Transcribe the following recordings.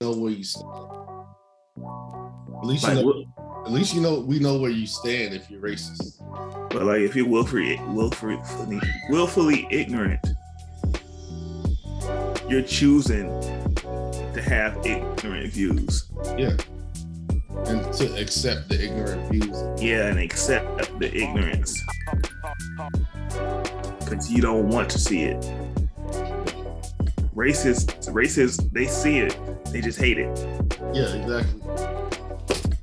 know where you stand. At least you know. At least you know we know where you stand if you're racist. But like, if you're willfully ignorant, you're choosing to have ignorant views. Yeah. And to accept the ignorant views. Yeah, and accept the ignorance. Because you don't want to see it. Racists, they see it. They just hate it. Yeah, exactly.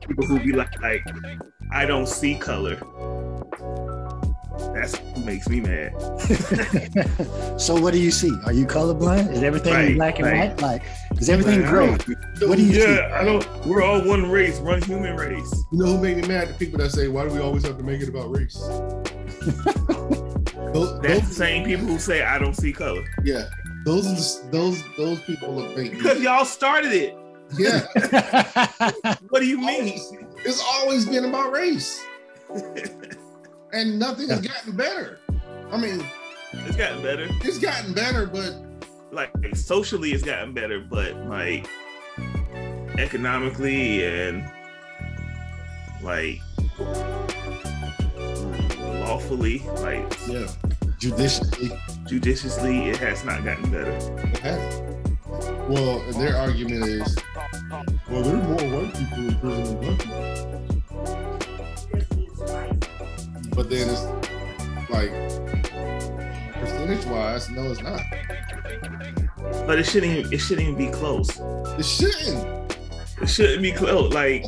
People who be like, I don't see color. That's what makes me mad. So what do you see? Are you colorblind? Is everything in black and white? Like, is everything gray? What do you see? I don't. We're all one race, one human race. You know who made me mad? The people that say, "Why do we always have to make it about race?" That's the same people who say, "I don't see color." Yeah, those people are fake. Because y'all started it. Yeah. What do you mean? It's always been about race. And nothing has gotten better. I mean, it's gotten better. It's gotten better, but like socially it's gotten better, but like economically and like lawfully, like judiciously, it has not gotten better. It hasn't. Well, their argument is, well, there are more white people in prison than black people. But then it's like, percentage-wise, no, it's not. But it shouldn't even be close. It shouldn't. It shouldn't be close. Like,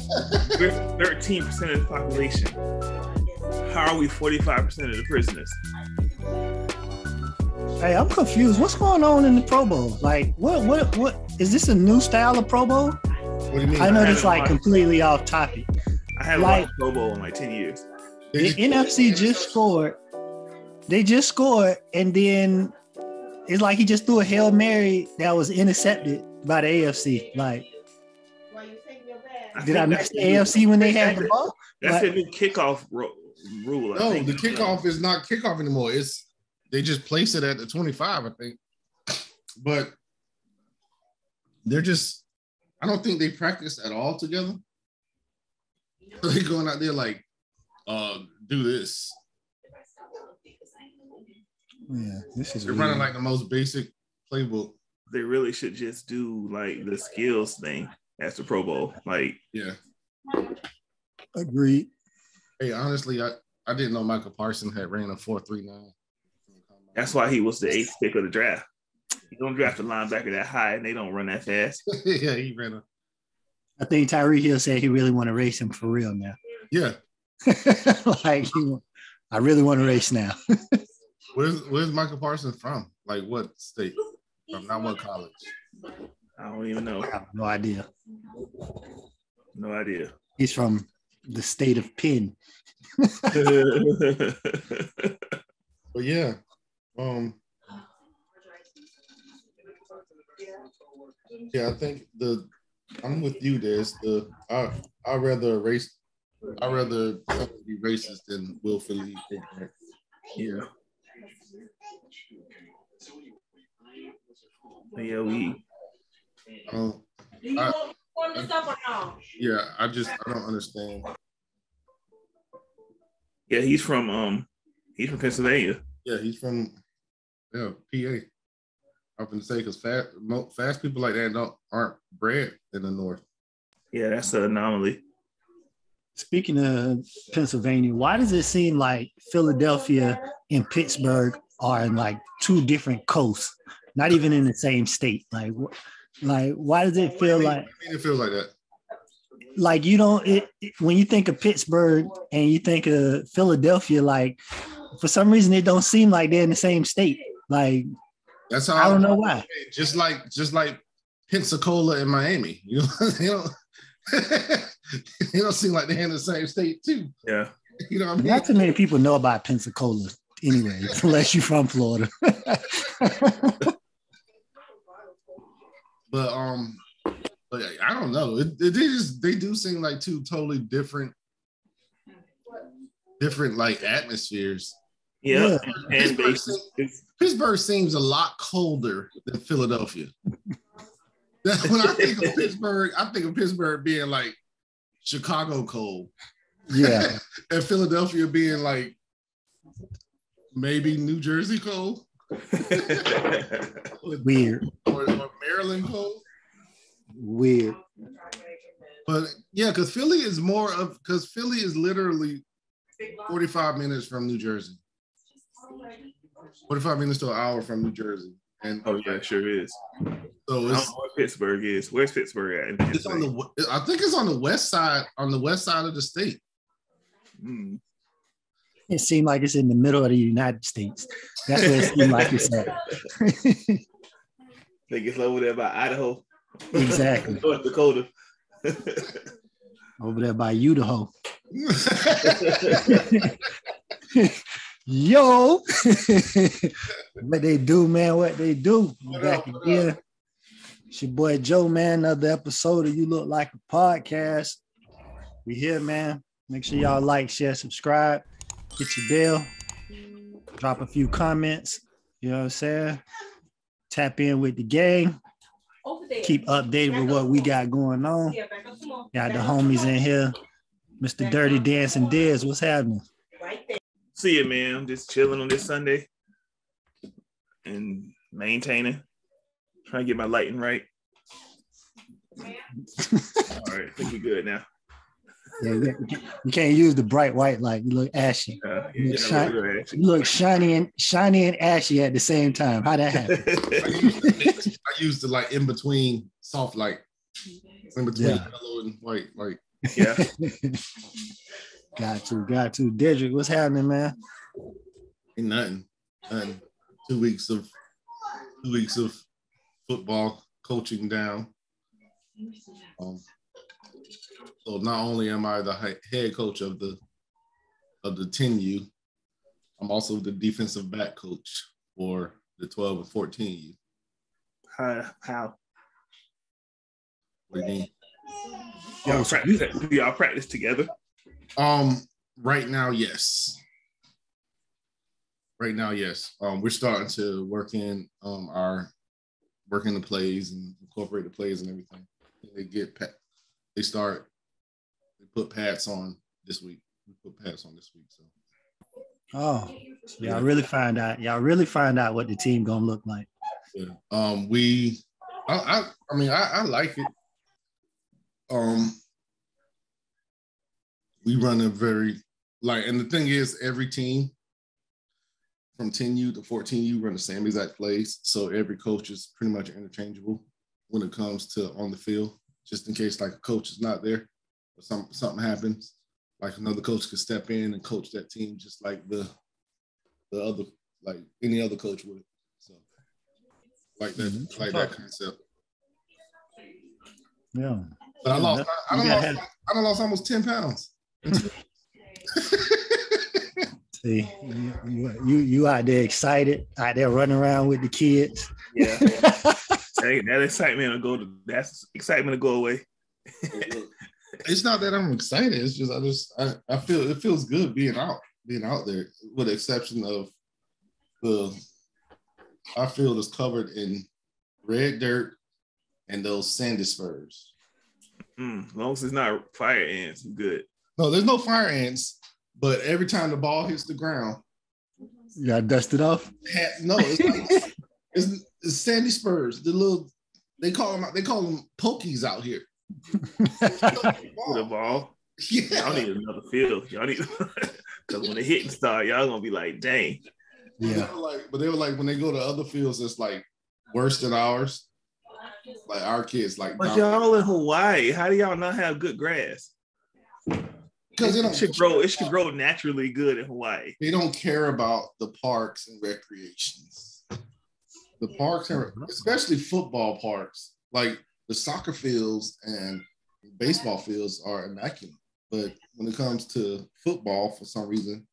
we're 13% of the population. How are we 45% of the prisoners? Hey, I'm confused. What's going on in the Pro Bowl? Like, what is this a new style of Pro Bowl? What do you mean? I know it's like completely off topic. I haven't watched Pro Bowl in like 10 years. The NFC just scored. They just scored, and then it's like he just threw a Hail Mary that was intercepted by the AFC. Like, did I miss the AFC when they had the ball? That's a new kickoff rule. No, the kickoff is not kickoff anymore. They just place it at the 25, I think. But they're just, I don't think they practice at all together. They're going out there like, do this. Yeah, this is. They're running like the most basic playbook. They really should just do like the skills thing as the Pro Bowl. Like, yeah. Agreed. Hey, honestly, I didn't know Michael Parsons had ran a 4.39. That's why he was the 8th pick of the draft. You don't draft a linebacker that high and they don't run that fast. Yeah, he ran a. I think Tyreek Hill said he really want to race him for real now. Yeah. Like, I really want to race now. Where's Michael Parsons from? Like, what state? From not what college? I don't even know. I have no idea. No idea. He's from the state of Penn. But yeah. Yeah, I think I'm with you. I'd rather be racist than willfully ignorant. Yeah. Yeah, I don't understand. Yeah, he's from Pennsylvania. Yeah, he's from PA. I was gonna say because fast people like that aren't bred in the North. Yeah, that's an anomaly. Speaking of Pennsylvania, why does it seem like Philadelphia and Pittsburgh are in like two different coasts, not even in the same state? Like why does it feel like? It feels like that. Like you don't. When you think of Pittsburgh and you think of Philadelphia, like for some reason it don't seem like they're in the same state. Like that's how I don't know why. Just like Pensacola and Miami, you know, they don't seem like they're in the same state too. Yeah, you know what I mean. Not too many people know about Pensacola anyway, unless you're from Florida. But I don't know. They do seem like two totally different like atmospheres. Yeah. And Pittsburgh seems a lot colder than Philadelphia. When I think of Pittsburgh being like Chicago cold. Yeah. And Philadelphia being like maybe New Jersey cold. Weird. Or Maryland cold. Weird. But yeah, because Philly is literally 45 minutes from New Jersey. 45 minutes to an hour from New Jersey. And oh yeah, it sure is. So I don't know where Pittsburgh is. Where's Pittsburgh at? It's I think it's on the west side of the state. Mm. It seemed like it's in the middle of the United States. That's where it seemed like it's at. I think it's over there by Idaho. Exactly. North Dakota. Over there by Idaho. Yo. What they do, man, what they do. Back again. It's your boy Joe, man. Another episode of You Look Like a Podcast. We here, man. Make sure y'all like, share, subscribe. Hit your bell. Drop a few comments. You know what I'm saying? Tap in with the gang. Keep updated with what we got going on. Got the homies in here. Mr. Dirty Dancing Diz, what's happening? See you, man. I'm just chilling on this Sunday and maintaining. Trying to get my lighting right. All right, I think we're good now. Yeah, you can't use the bright white light. You look ashy. You look shiny and ashy at the same time. How that happen? I used the like in between soft light, in between yellow and white light. Yeah. Got to. Dedrick, what's happening, man? Ain't nothing. 2 weeks of football coaching down. So not only am I the head coach of the 10U, I'm also the defensive back coach for the 12 and 14U. How? What do you mean? Y'all practice together? Right now, yes. We're starting to work in the plays and incorporate the plays and everything. They put pads on this week. So. Oh, y'all really find out what the team gonna look like. Yeah. I like it. We run a very and the thing is, every team from 10U to 14U run the same exact plays. So every coach is pretty much interchangeable when it comes to on the field, just in case like a coach is not there or something happens. Like another coach could step in and coach that team just like the other, like any other coach would. So like that concept. Yeah. But I lost almost 10 pounds. See, you out there excited, out there running around with the kids. Yeah. That excitement will go away. It's not that I'm excited. It's just I feel it feels good being out there, with the exception of our field is covered in red dirt and those sandy spurs. As long as it's not fire ants, I'm good. No, there's no fire ants, but every time the ball hits the ground, you gotta dust it off. No, it's it's sandy spurs. The little they call them pokies out here. The ball. Yeah. Y'all need another field. Y'all need because when the hitting start, y'all gonna be like, dang. Yeah. They were like when they go to other fields, it's like worse than ours. Like our kids, like. But y'all in Hawaii, how do y'all not have good grass? Because it should grow naturally good in Hawaii. They don't care about the parks and recreations. The parks, especially football parks, like the soccer fields and baseball fields are immaculate. But when it comes to football, for some reason,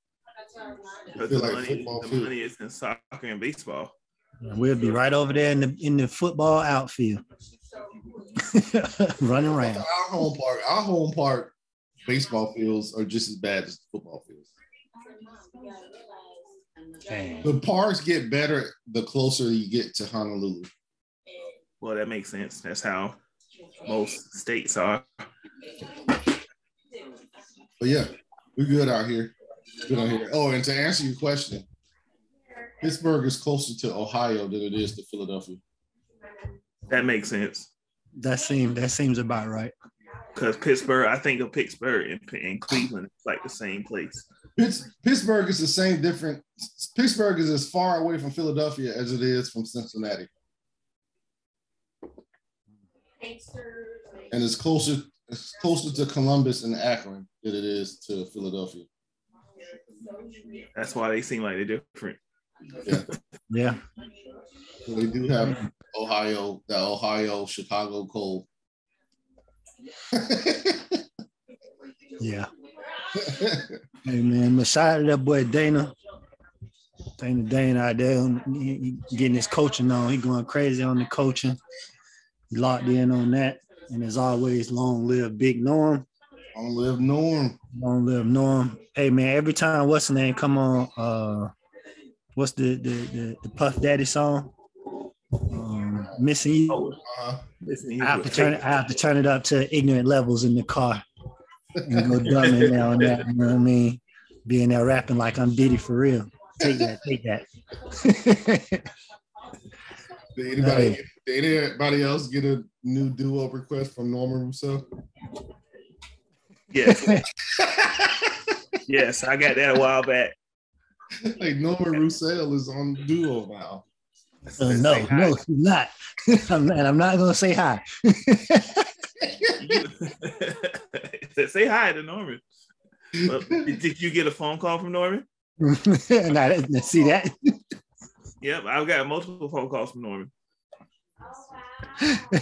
I feel like the money is in soccer and baseball. We'll be right over there in the football outfield, running around. Our home park baseball fields are just as bad as football fields. Dang. The parks get better the closer you get to Honolulu. Well, that makes sense. That's how most states are. But yeah, we're good out here. Good out here. Oh, and to answer your question, Pittsburgh is closer to Ohio than it is to Philadelphia. That makes sense. That seems about right. Because Pittsburgh, I think of Pittsburgh and Cleveland, it's like the same place. Pittsburgh is the same different. Pittsburgh is as far away from Philadelphia as it is from Cincinnati. And it's closer to Columbus and Akron than it is to Philadelphia. That's why they seem like they're different. Yeah. So they do have the Ohio Chicago cold. Yeah. Hey man, shout out to that boy Dana out there. He getting his coaching on. He going crazy on the coaching. He locked in on that. And as always, long live Big Norm. Long live Norm. Long live Norm. Hey man, every time what's the name come on, what's the Puff Daddy song? Missing You. I have to turn it up to ignorant levels in the car and go dumb in there on that. You know what I mean? Being there rapping like I'm Diddy for real. Take that. Did anybody else get a new duo request from Norman Rousseau? Yes. Yes, I got that a while back. Like Norman Rousseau is on duo now. No, he's not. I'm not gonna say hi. Say hi to Norman. Well, did you get a phone call from Norman? See that? Yep, I've got multiple phone calls from Norman.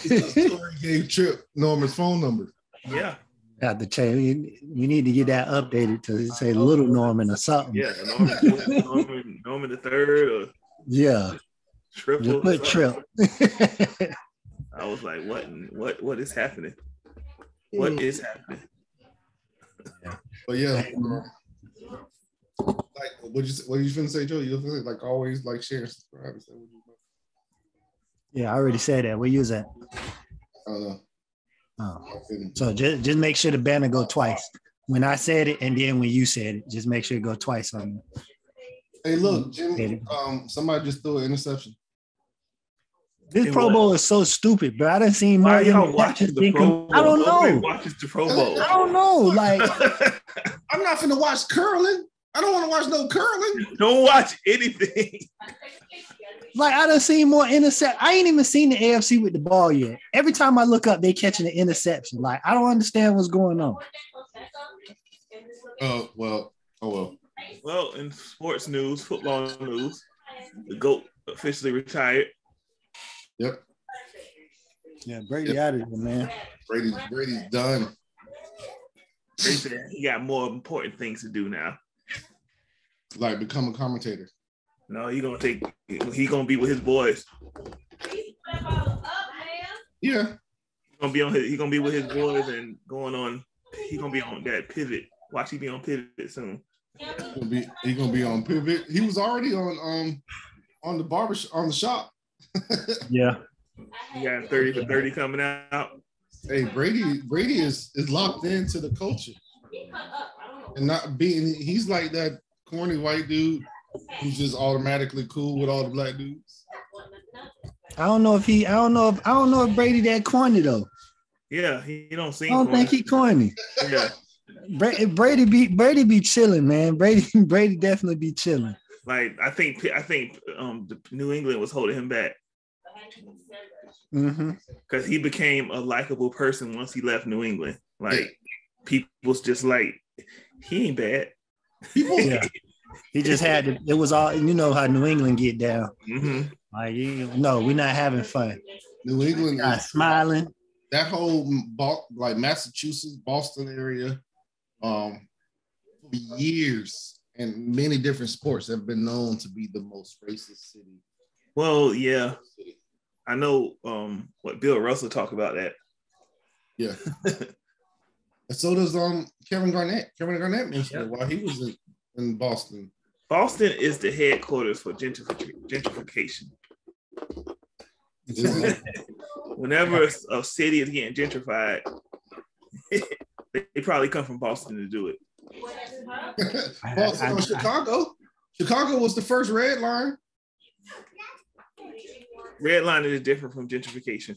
He gave Trip Norman's phone number. Yeah. Have to change. We need to get that updated to say Little Norman or something. Yeah, Norman the third. Or yeah. Triple. Put Trip. I was like, what is happening? What is happening? But yeah, like what you finna say, Joe? You finna like always like share and subscribe. Yeah, I already said that. Where you was at? I don't know. Oh. So just make sure the banner go twice. When I said it and then when you said it, just make sure it go twice on me. Hey, look, Jim, somebody just threw an interception. This Pro Bowl is so stupid, bro. I done seen more. Why y'all watching the Pro Bowl? I don't know. Watches the Pro Bowl. I don't know. Like, I'm not finna watch curling. I don't want to watch no curling. Don't watch anything. Like, I done seen more intercept. I ain't even seen the AFC with the ball yet. Every time I look up, they catching an interception. Like, I don't understand what's going on. Oh well. Well, in sports news, football news, the GOAT officially retired. Yep. Yeah, Brady out of here, man. Brady's done. Brady said he got more important things to do now. Like become a commentator. No, he gonna be with his boys. Yeah. He gonna be with his boys and going on. He gonna be on that pivot. Watch, he be on pivot soon. He gonna be on pivot. He was already on the shop. Yeah. He got 30 for 30 coming out. Hey, Brady is locked into the culture. And not being he's like that corny white dude who's just automatically cool with all the black dudes. I don't know if Brady that corny though. Yeah, he don't seem. I don't think he corny. Yeah, Brady be chilling, man. Brady definitely be chilling. Like I think the New England was holding him back because he became a likable person once he left New England. Like people's just like he ain't bad. Yeah. He just had to, it was all, you know how New England get down. Mm-hmm. Like, no, we're not having fun. New England not smiling. That whole like Massachusetts, Boston area, for years and many different sports have been known to be the most racist city. Well, yeah. I know what Bill Russell talked about that. Yeah. And so does Kevin Garnett. Kevin Garnett mentioned it while he was in Boston. Boston is the headquarters for gentrification. whenever a city is getting gentrified, they probably come from Boston to do it. Boston or Chicago. Chicago was the first red line. Redlining is different from gentrification.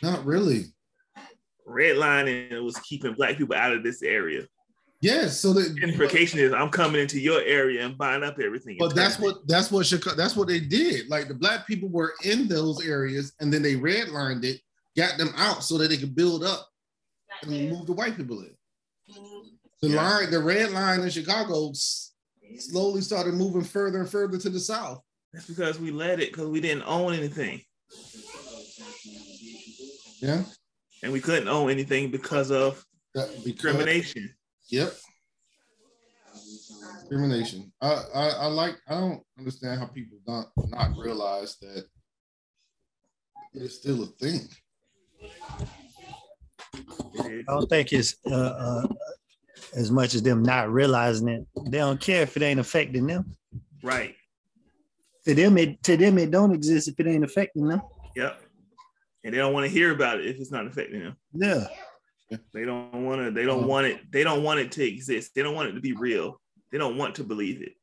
Not really. Redlining was keeping black people out of this area. Yes, so the gentrification is I'm coming into your area and buying up everything. But that's what they did. Like the black people were in those areas, and then they redlined it, got them out so that they could build up and move the white people in. The red line in Chicago slowly started moving further and further to the south. That's because we let it, because we didn't own anything. Yeah. And we couldn't own anything because of discrimination. Yep. Discrimination. I don't understand how people not realize that it's still a thing. I don't think it's as much as them not realizing it. They don't care if it ain't affecting them. Right. To them, it don't exist if it ain't affecting them. Yep. And they don't want to hear about it if it's not affecting them. Yeah. They don't want it to exist. They don't want it to be real. They don't want to believe it.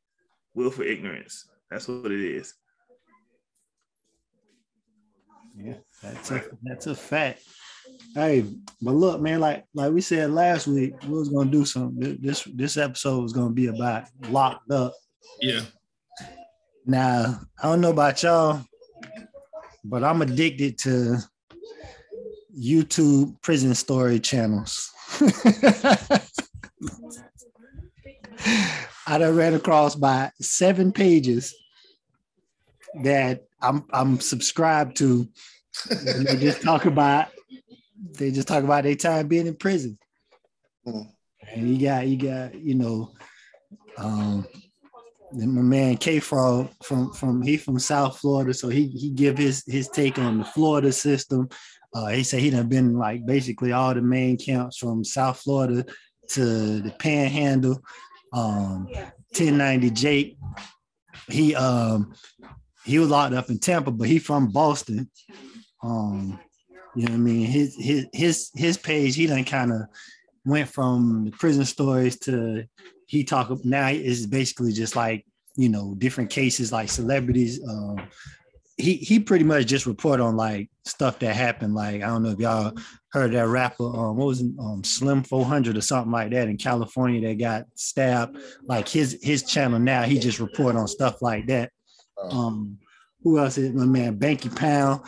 Will for ignorance. That's what it is. Yeah, that's a fact. Hey, but look, man, like we said last week, we was gonna do something. This episode was gonna be about locked up. Yeah. Now, I don't know about y'all, but I'm addicted to YouTube prison story channels. I done ran across by 7 pages that I'm subscribed to. And they just talk about their time being in prison. And you got my man K-Frog from South Florida, so he give his take on the Florida system. He said he done been like basically all the main camps from South Florida to the Panhandle. 1090 Jake, he was locked up in Tampa, but he from Boston. You know what I mean? His page, he done kind of went from the prison stories to now is basically just like, different cases like celebrities. He pretty much just report on like stuff that happened. Like, I don't know if y'all heard that rapper, what was it, Slim 400 or something like that in California that got stabbed. Like his channel now, he just report on stuff like that. Who else is my man? Banky Pound.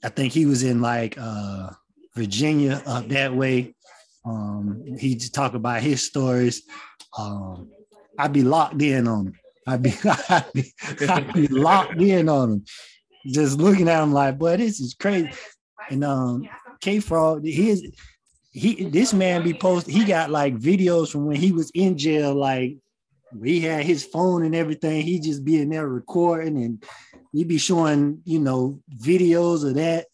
I think he was in like Virginia up that way. He just talk about his stories. I'd be locked in on him. I'd be locked in on him. Just looking at him like, boy, this is crazy. And K-Frog, this man be posting, he got like videos from when he was in jail, like he had his phone and everything. He just be in there recording and he be showing, videos of that.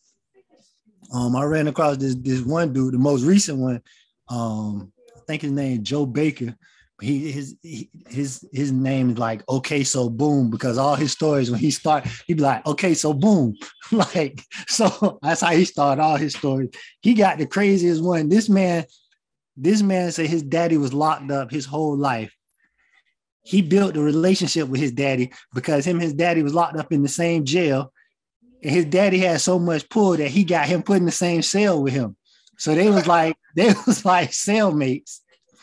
I ran across this one dude, the most recent one. I think his name is Joe Baker. His name is like okay so boom, because all his stories when he start he'd be like okay so boom, like, so that's how he started all his stories. He got the craziest one. This man said his daddy was locked up his whole life. He built a relationship with his daddy because him and his daddy was locked up in the same jail, and his daddy had so much pull that he got him put in the same cell with him. So they was like cellmates.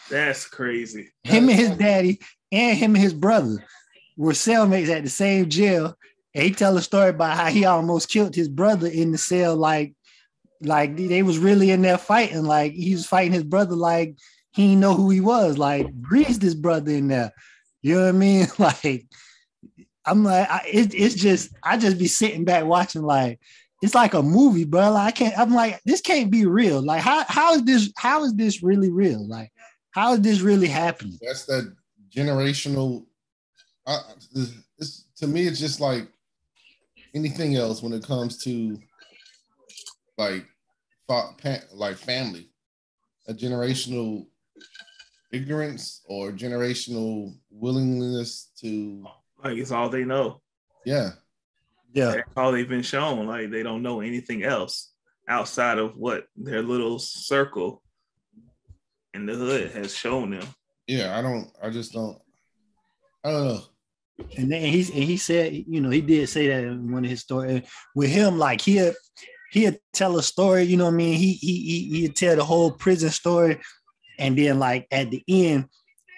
That's crazy. Him and his daddy and him and his brother were cellmates at the same jail. And he tell a story about how he almost killed his brother in the cell. Like they was really in there fighting. Like he was fighting his brother like he didn't know who he was. Like breezed his brother in there. You know what I mean? Like I'm like, I just be sitting back watching like it's like a movie, bro. Like, I'm like, this can't be real. Like how is this really real? Like, how is this really happening? That's that generational. To me, it's just like anything else when it comes to like family, a generational ignorance or generational willingness to like it's all they know. Yeah. That's all they've been shown. Like they don't know anything else. outside of what their little circle in the hood has shown them. Yeah, I just don't. I don't know. And then he said, you know, he did say that in one of his stories. With him, like he'd tell a story, you know what I mean? He'd tell the whole prison story, and then like at the end,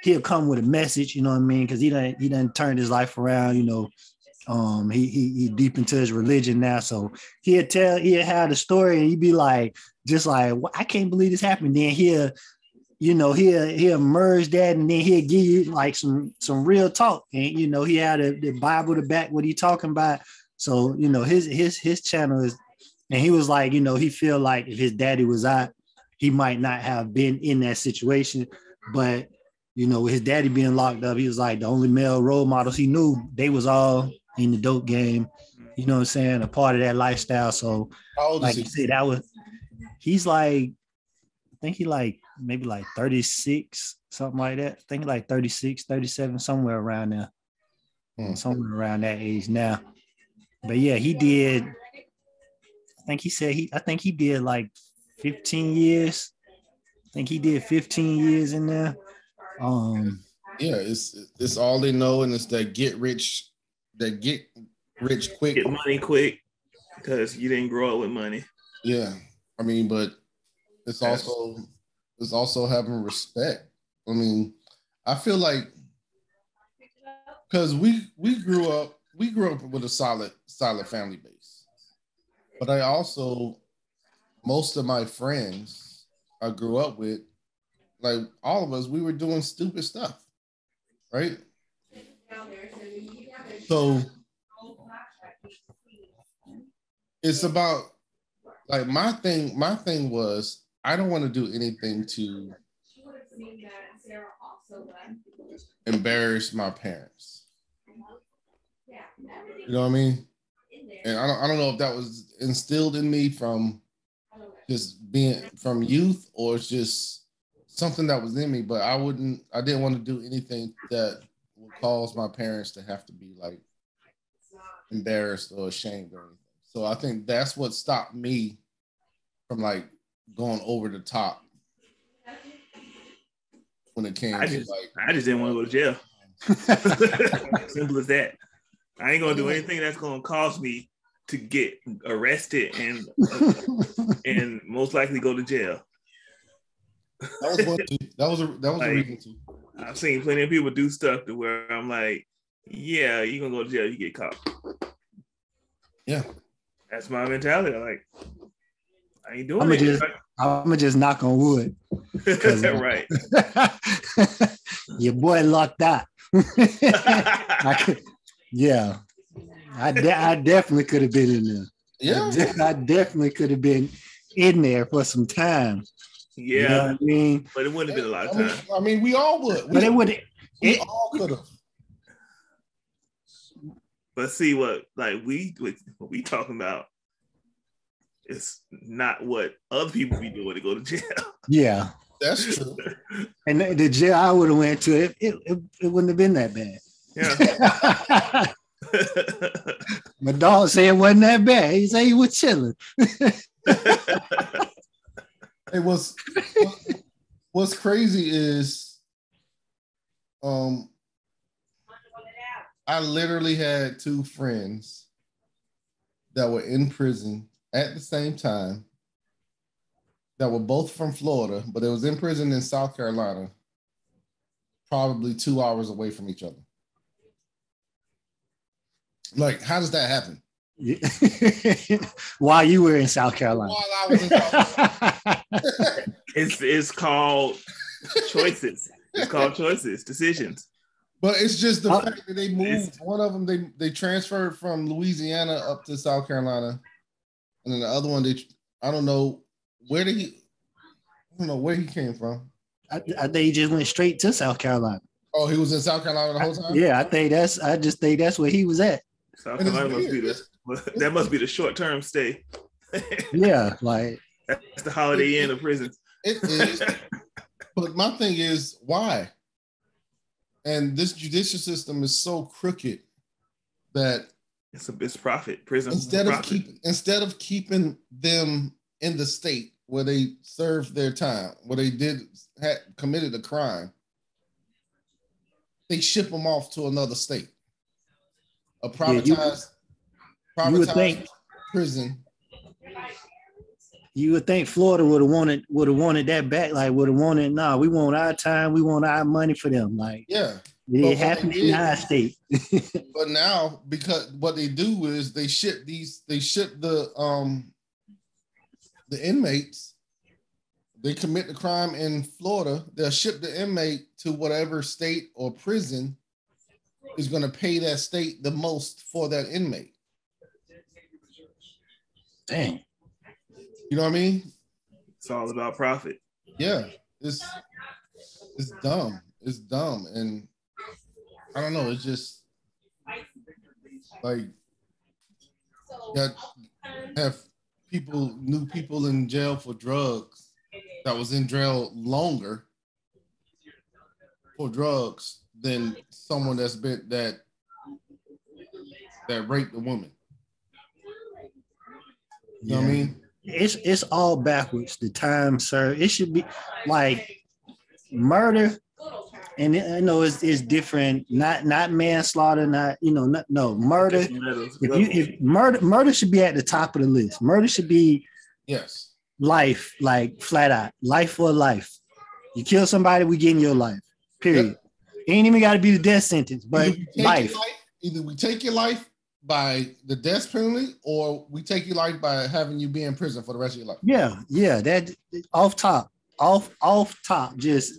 he'll come with a message, you know what I mean? Because he done turned his life around, you know. He deep into his religion now, so he'd have the story, and he'd be like, just like, I can't believe this happened. Then he'll merge that, and then he'll give you like some real talk, and you know he had the Bible to back what he talking about. So you know his channel is, and he was like, you know, he feel like if his daddy was out, he might not have been in that situation, but you know, with his daddy being locked up, he was like the only male role models he knew, they was all in the dope game, you know what I'm saying, a part of that lifestyle. So like you said, he's like, I think he like maybe like 36, something like that. I think like 36, 37, somewhere around there. Somewhere around that age now. But yeah, he did, I think he did like 15 years. I think he did 15 years in there. Yeah, it's all they know, and it's that get rich quick. Get money quick because you didn't grow up with money. Yeah, I mean, but it's also having respect. I mean, I feel like because we grew up with a solid family base, but I also, most of my friends I grew up with, like all of us, we were doing stupid stuff, right? So it's about, like, my thing was, I don't want to do anything to embarrass my parents. You know what I mean? And I don't know if that was instilled in me from just being from youth, or it's just something that was in me, but I didn't want to do anything that would cause my parents to have to be like embarrassed or ashamed or anything. So I think that's what stopped me from like going over the top when it came I just didn't want to go to jail. Simple as that. I ain't gonna do anything that's gonna cause me to get arrested and most likely go to jail. That was one too. That was like, a reason too. I've seen plenty of people do stuff to where I'm like, yeah, you're gonna go to jail, you get caught. Yeah. That's my mentality. I'm like, I ain't doing it. I'm gonna just knock on wood. Right. Your boy locked out. Yeah. I definitely could have been in there. Yeah. I definitely could have been in there for some time. Yeah. You know what I mean? But it wouldn't have been a lot of time. I mean, we all would. But it would. We all could have. But see what we talking about is not what other people be doing to go to jail. Yeah. That's true. And the jail I would have went to, it wouldn't have been that bad. Yeah. My dog said it wasn't that bad. He said he was chilling. Hey, what's crazy is, I literally had two friends that were in prison at the same time, that were both from Florida, but they was in prison in South Carolina, probably 2 hours away from each other. Like, how does that happen? While you were in South Carolina. While I was in South Carolina. It's called choices. It's called choices, decisions. But it's just the fact that they moved. One of them, they transferred from Louisiana up to South Carolina, and then the other one, I don't know where he came from. I think he just went straight to South Carolina. Oh, he was in South Carolina the whole time? Yeah, I just think that's where he was at. South Carolina must be the short-term stay. Yeah, like that's the Holiday Inn of prisons. It is. But my thing is, why? And this judicial system is so crooked that it's profit. Prison instead of keeping them in the state where they served their time, where they had committed a crime, they ship them off to another state, a privatized prison. You would think Florida would have wanted that back. Like would have wanted, we want our time, we want our money for them. Like it happened in our state. But now, because what they do is they ship the inmates. They commit the crime in Florida. They'll ship the inmate to whatever state or prison is going to pay that state the most for that inmate. Dang. You know what I mean? It's all about profit. Yeah, it's dumb. It's dumb, and I don't know. It's just like that. Have new people in jail for drugs that was in jail longer for drugs than someone that's been that raped a woman. You know what I mean? It's all backwards. The time served. It should be like murder, and I know it's different. Not manslaughter. Murder. If murder should be at the top of the list. Murder should be life, like flat out, life for life. You kill somebody, we getting your life. Period. It ain't even got to be the death sentence, but life. Either we take your life by the death penalty, or we take your life by having you be in prison for the rest of your life. Yeah, that off top, just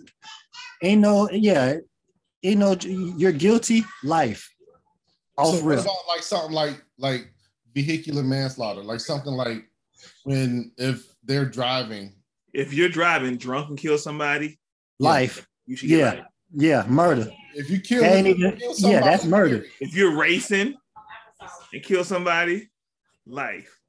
ain't no, you're guilty, life. So what about like something like vehicular manslaughter, like something like if they're driving. If you're driving drunk and kill somebody, life. You should get life. Yeah, murder. If you kill somebody, that's murder. If you're racing and kill somebody, life.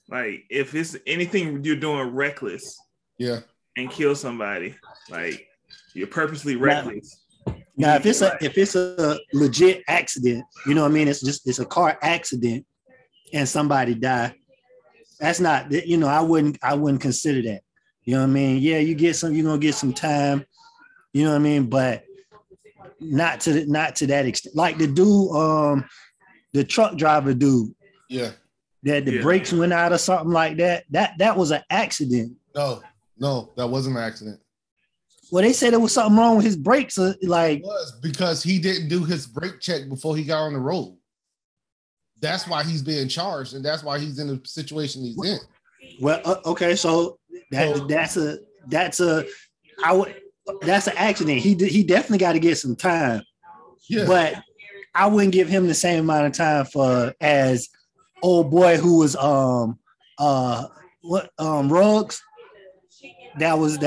Like if it's anything you're doing reckless, and kill somebody, like you're purposely reckless. Now, if it's a legit accident, you know what I mean? It's a car accident and somebody died. That's not, I wouldn't consider that. You know what I mean? Yeah, you're gonna get some time, you know what I mean? But not to that extent. Like the dude, the truck driver dude. Yeah. That the brakes went out or something like that. That was an accident. No, that wasn't an accident. Well, they said there was something wrong with his brakes. It was because he didn't do his brake check before he got on the road. That's why he's being charged, and that's why he's in the situation he's in. Well, okay, so that's an accident. He definitely got to get some time. Yeah. But I wouldn't give him the same amount of time as old boy who was Ruggs. That was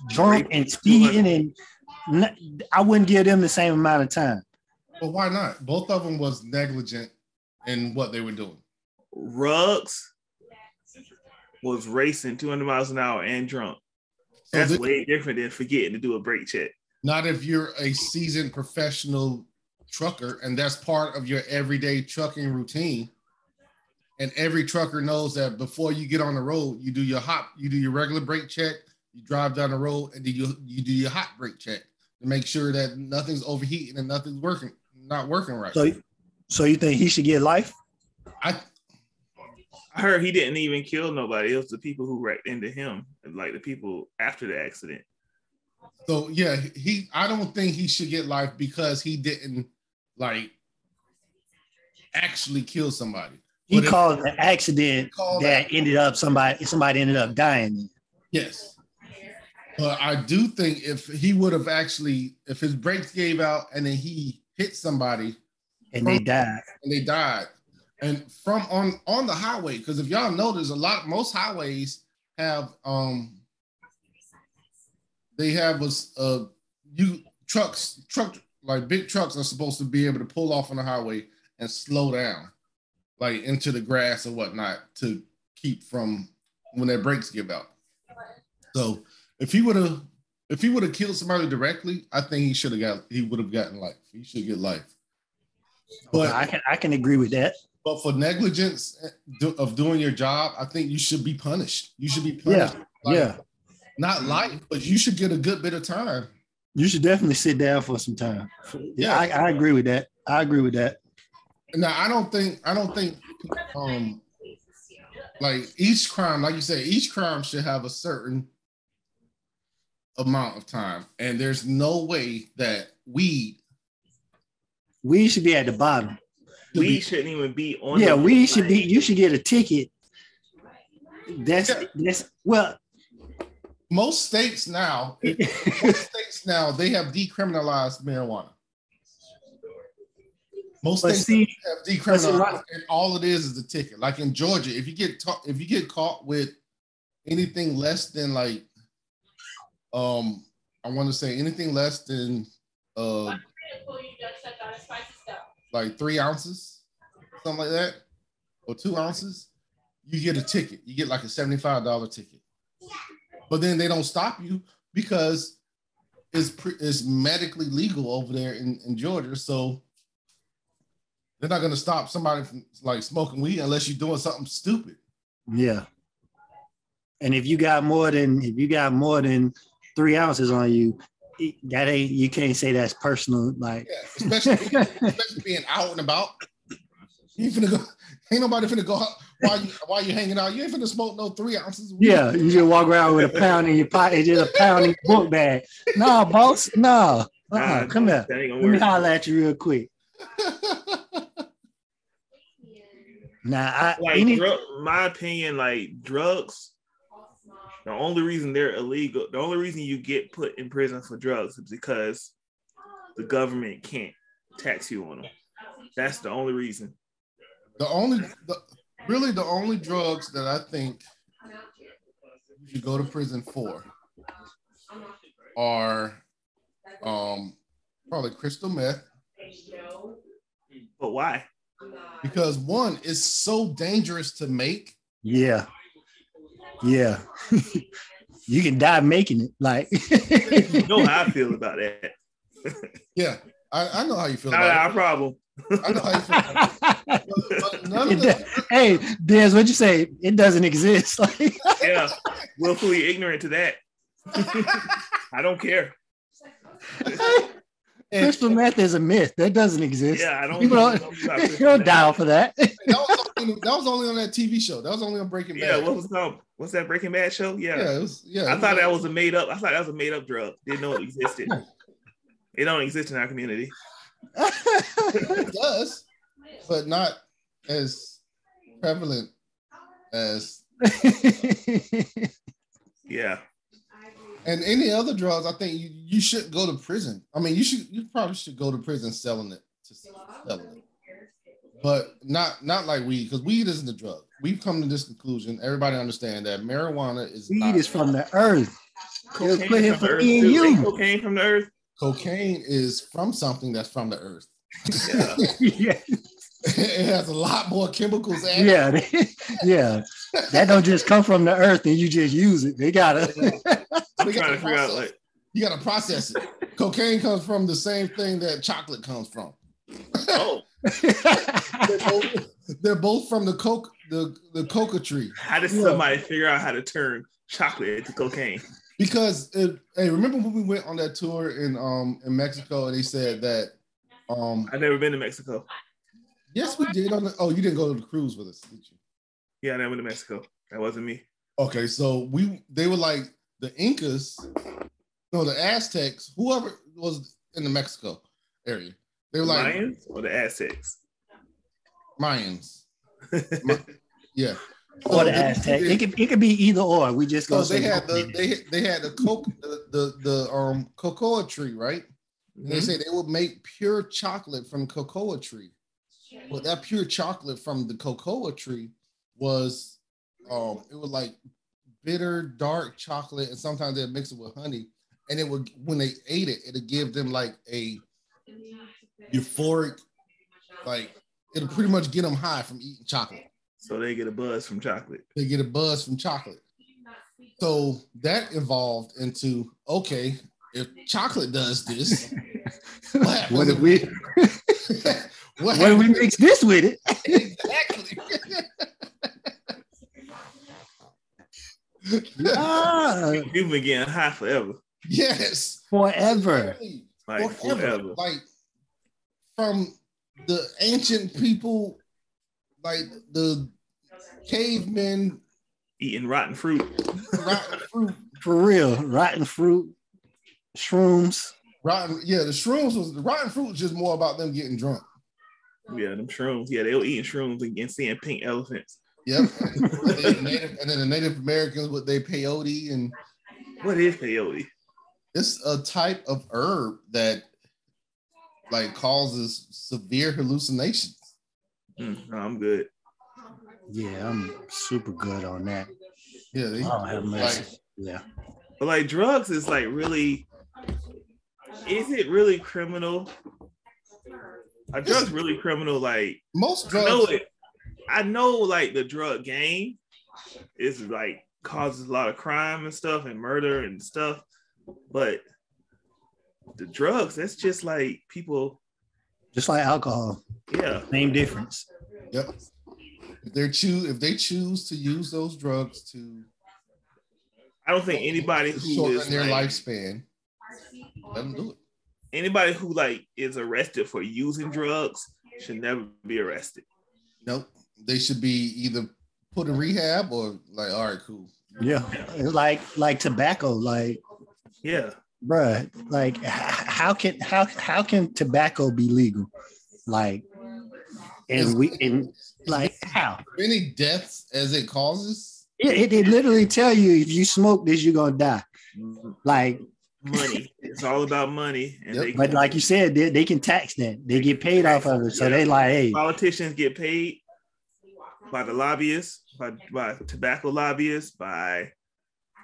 drunk and speeding, and I wouldn't give them the same amount of time. Well, why not? Both of them was negligent in what they were doing. Ruggs was racing 200 miles an hour and drunk. That's way different than forgetting to do a brake check. Not if you're a seasoned professional trucker and that's part of your everyday trucking routine. And every trucker knows that before you get on the road, you do your regular brake check, you drive down the road, and then you do your hot brake check to make sure that nothing's overheating and nothing's not working right. So you think he should get life? I heard he didn't even kill nobody. It was the people who wrecked into him, like the people after the accident. So yeah, I don't think he should get life because he didn't actually kill somebody. He caused an accident that ended up somebody ended up dying. Yes. But I do think if he would have if his brakes gave out and then he hit somebody and they died. And from on the highway, because if y'all know, there's most highways have they have big trucks are supposed to be able to pull off on the highway and slow down, like into the grass or whatnot, to keep from when their brakes give out. So if he would have killed somebody directly, I think he would have gotten life. He should get life. But I can agree with that. But for negligence of doing your job, I think you should be punished. You should be punished. Not life, but you should get a good bit of time. You should definitely sit down for some time. Yeah, I agree with that. Now, I don't think like each crime, like you said, each crime should have a certain amount of time. And there's no way that weed should be at the bottom. We shouldn't even be on. Yeah, we should be. You should get a ticket. That's well. Most states now, they have decriminalized marijuana. Most states have decriminalized, and all it is a ticket. Like in Georgia, if you get caught with anything less than like, I want to say anything less than like 3 ounces, something like that, or 2 ounces, you get a ticket. You get like a $75 ticket. But then they don't stop you because it's medically legal over there in Georgia. So they're not going to stop somebody from like smoking weed unless you're doing something stupid. Yeah. And if you got more than 3 ounces on you, you can't say that's personal. Like, especially being out and about. You finna go. Ain't nobody finna go out while you hanging out. You ain't finna smoke no 3 ounces. Yeah, you just walk around with a pound in your pocket, just a pound in your book bag. No, boss, no. Come here. Let me holler at you real quick. My opinion, like drugs. The only reason they're illegal, the only reason you get put in prison for drugs is because the government can't tax you on them. That's the only reason. The only drugs that I think you should go to prison for are probably crystal meth. But why? Because one, it's so dangerous to make. Yeah. You can die making it. Like, you know how I feel about that. Yeah, I know how you feel about it. Not our problem. I know how you feel about it. Hey, Des, what'd you say? It doesn't exist. Yeah, willfully ignorant to that. I don't care. Crystal meth is a myth. That doesn't exist. Yeah, I don't. People don't die for that. That was only on that TV show. That was only on Breaking Bad. Yeah, what was it called? What's that Breaking Bad show? Yeah, I thought that was a made up. I thought that was a made up drug. Didn't know it existed. It don't exist in our community. It does, but not as prevalent as. Yeah. And any other drugs, I think you shouldn't go to prison. I mean, you probably should go to prison selling it, but not like weed, because weed isn't a drug. We've come to this conclusion. Everybody understand that marijuana is weed is from the earth. Cocaine from the earth. Cocaine from the earth. Cocaine is from something that's from the earth. Yeah. It has a lot more chemicals added. Yeah. That don't just come from the earth and you just use it. They gotta. I'm trying to figure out, like, you gotta process it. Cocaine comes from the same thing that chocolate comes from. Oh. They're both from the coca tree. How did somebody figure out how to turn chocolate into cocaine? Because remember when we went on that tour in Mexico and they said that I've never been to Mexico. Yes, we did. You didn't go to the cruise with us, did you? Yeah, I never went to Mexico. That wasn't me. Okay, so they were like the Incas, the Aztecs, whoever was in the Mexico area. They were the like Mayans or the Aztecs? Mayans. Yeah. Or the Aztec. It could be either or. We just go. So they had the cocoa tree, right? Mm-hmm. And they say they would make pure chocolate from cocoa tree. But that pure chocolate from the cocoa tree was it was like bitter, dark chocolate, and sometimes they'd mix it with honey. And it would, when they ate it, it'd give them like a euphoric, like it'll pretty much get them high from eating chocolate. So they get a buzz from chocolate. They get a buzz from chocolate. So that evolved into, okay, if chocolate does this, what if we mix this with it? Exactly. Ah, People been getting high forever. Yes. forever. Like forever. Like from the ancient people, like the cavemen Eating rotten fruit. rotten fruit. For real. Rotten fruit, shrooms. The shrooms was the rotten fruit was just more about them getting drunk. Yeah, them shrooms. Yeah, they were eating shrooms and seeing pink elephants. Yep. And then the Native Americans with their peyote. And what is peyote? It's a type of herb that like causes severe hallucinations. No, I'm good. Yeah, I'm super good on that. Yeah, I don't have mercy. Yeah. But like drugs is like really, is it really criminal? Are drugs really criminal? Like most drugs. I know like the drug game is like causes a lot of crime and stuff and murder and stuff, but the drugs, that's just like people. Just like alcohol. Yeah. Same difference. Yep. If they choose to use those drugs to, I don't think anybody who shorten is their like, lifespan, let them do it. Anybody who like is arrested for using drugs should never be arrested. Nope. They should be either put in rehab or like, all right, cool. Yeah. It's like tobacco, like yeah. Bruh, like how can tobacco be legal? Like and like how? Many deaths as it causes. It literally tell you if you smoke this, you're gonna die. Like money. It's all about money. And but like you said, they can tax that. They get paid off of it. So they like, hey. Politicians get paid by the lobbyists, by tobacco lobbyists, by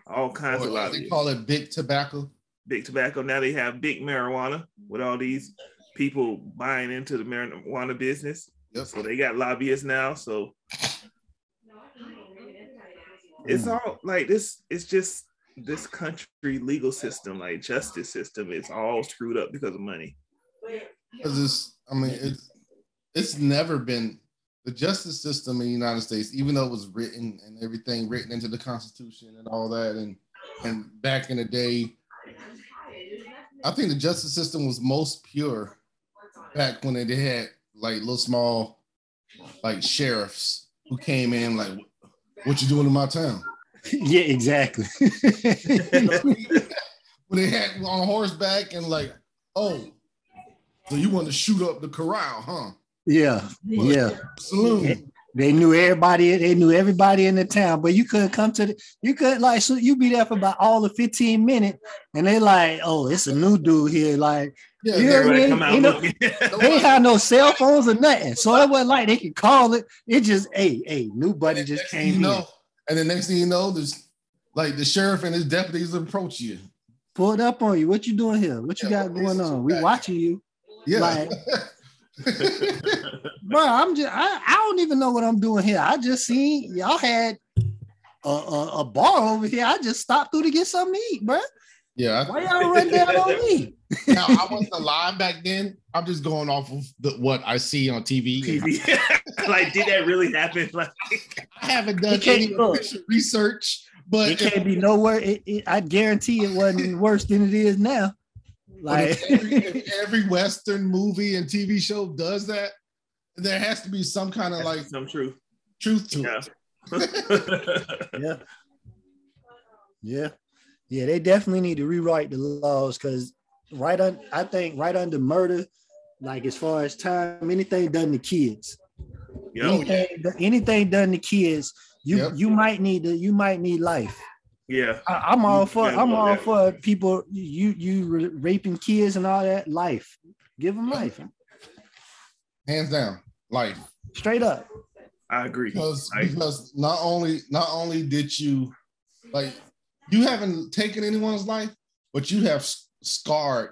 all kinds of lobbyists. They call it big tobacco. Big tobacco. Now they have big marijuana with all these people buying into the marijuana business. Yep. So they got lobbyists now. So it's all like this. It's just this country legal system, like justice system, is all screwed up because of money. Because it's never been the justice system in the United States, even though it was written and everything written into the Constitution and all that, and back in the day, I think the justice system was most pure back when they had like little small like sheriffs who came in like, what you doing in my town? Yeah, exactly. When they had on horseback and like, oh, so you want to shoot up the corral, huh? Yeah, yeah. Saloon. They knew everybody. They knew everybody in the town, but you couldn't come to you couldn't like, so you be there for about all the 15 minutes, and they like, oh, it's a new dude here. Like, yeah, you know what I mean? They ain't have no cell phones or nothing, so it wasn't like they could call it. It just, hey, new buddy just came in. And the next thing you know, there's like the sheriff and his deputies approach you. Pulled up on you. What you doing here? What you got going on? We watching you. Yeah. Like, bro, I don't even know what I'm doing here. I just seen y'all had a bar over here. I just stopped through to get something to eat, bro. Yeah. Why y'all run down on me? Now, I wasn't alive back then. I'm just going off of what I see on TV. Like, did that really happen? Like, I haven't done any official research, but it can't be nowhere. I guarantee it wasn't worse than it is now. Like if every Western movie and TV show does that, there has to be some kind of like some truth to it. Yeah. They definitely need to rewrite the laws because I think right under murder, like as far as time, anything done to kids, anything done to kids, you might need life. Yeah, I'm all for people. You raping kids and all that. Life, give them life. Hands down, life. Straight up. I agree. Because not only did you like. You haven't taken anyone's life, but you have scarred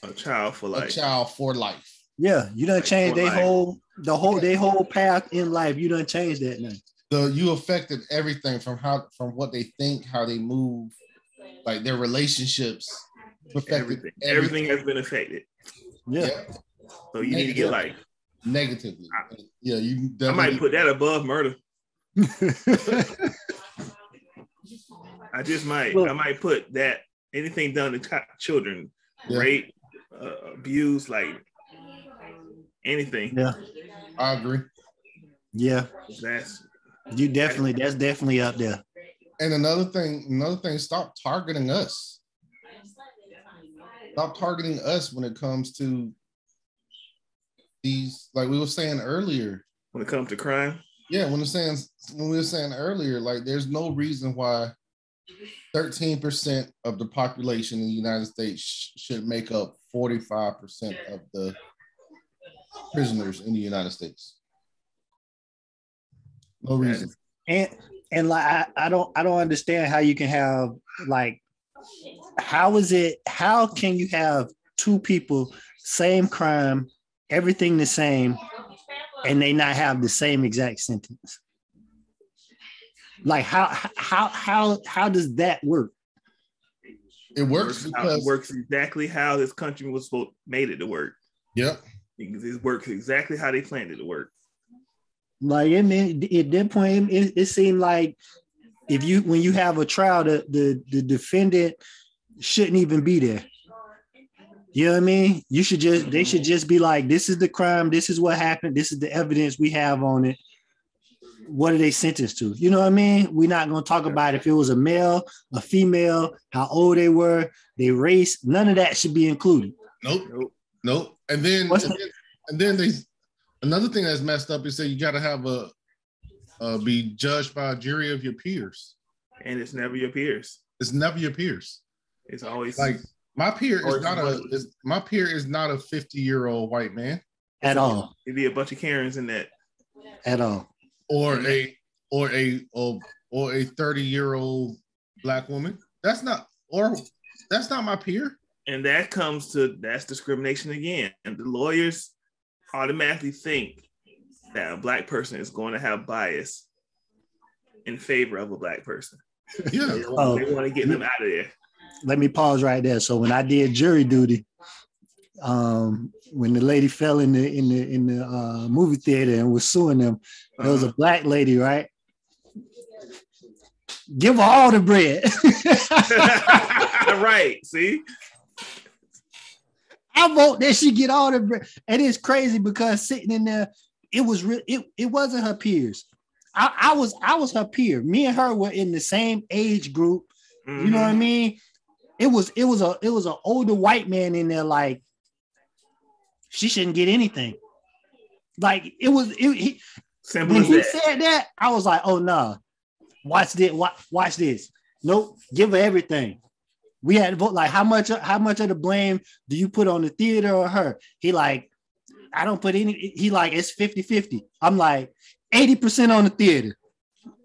a child for life. Yeah, you done changed their whole path in life. You done changed that now. You affected everything from what they think, how they move, like their relationships. Everything has been affected. Yeah. So you need to get life. Negatively. Yeah, I might put that above murder. I might put that anything done to children, rape, abuse, like anything. Yeah, I agree. Yeah, That's definitely up there. And another thing, stop targeting us. Stop targeting us when it comes to these, like we were saying earlier. When it comes to crime? Yeah, when we were saying earlier, like there's no reason why 13% of the population in the United States should make up 45% of the prisoners in the United States. No reason. And like I don't understand how you can have like how can you have two people, same crime, everything the same, and they not have the same exact sentence? Like how does that work? It works because it works exactly how this country was made it to work. Yep. It works exactly how they planned it to work. Like at that point, it seemed like when you have a trial, the defendant shouldn't even be there. You know what I mean? They should just be like, this is the crime, this is what happened, this is the evidence we have on it. What are they sentenced to? You know what I mean? We're not going to talk about if it was a male, a female, how old they were, their race. None of that should be included. Nope. And then another thing that's messed up is that you got to have be judged by a jury of your peers. And it's never your peers. It's never your peers. It's always like my peer is not a 50-year-old white man at all. It'd be a bunch of Karens in that at all. Or a 30-year-old black woman. That's not my peer. And that's discrimination again. And the lawyers automatically think that a black person is going to have bias in favor of a black person. Yeah. They want to get them out of there. Let me pause right there. So when I did jury duty, when the lady fell in the movie theater and was suing them, there was a black lady, right? Give her all the bread. Right. See? I vote that she get all the bread. And it's crazy because sitting in there, it wasn't her peers. I was her peer. Me and her were in the same age group. Mm-hmm. You know what I mean? It was an older white man in there, like she shouldn't get anything. Like when he said that, I was like, oh no, nah. Watch this. Nope, give her everything. We had to vote like how much of the blame do you put on the theater or her? He like, I don't put any, he like it's 50-50. I'm like 80% on the theater.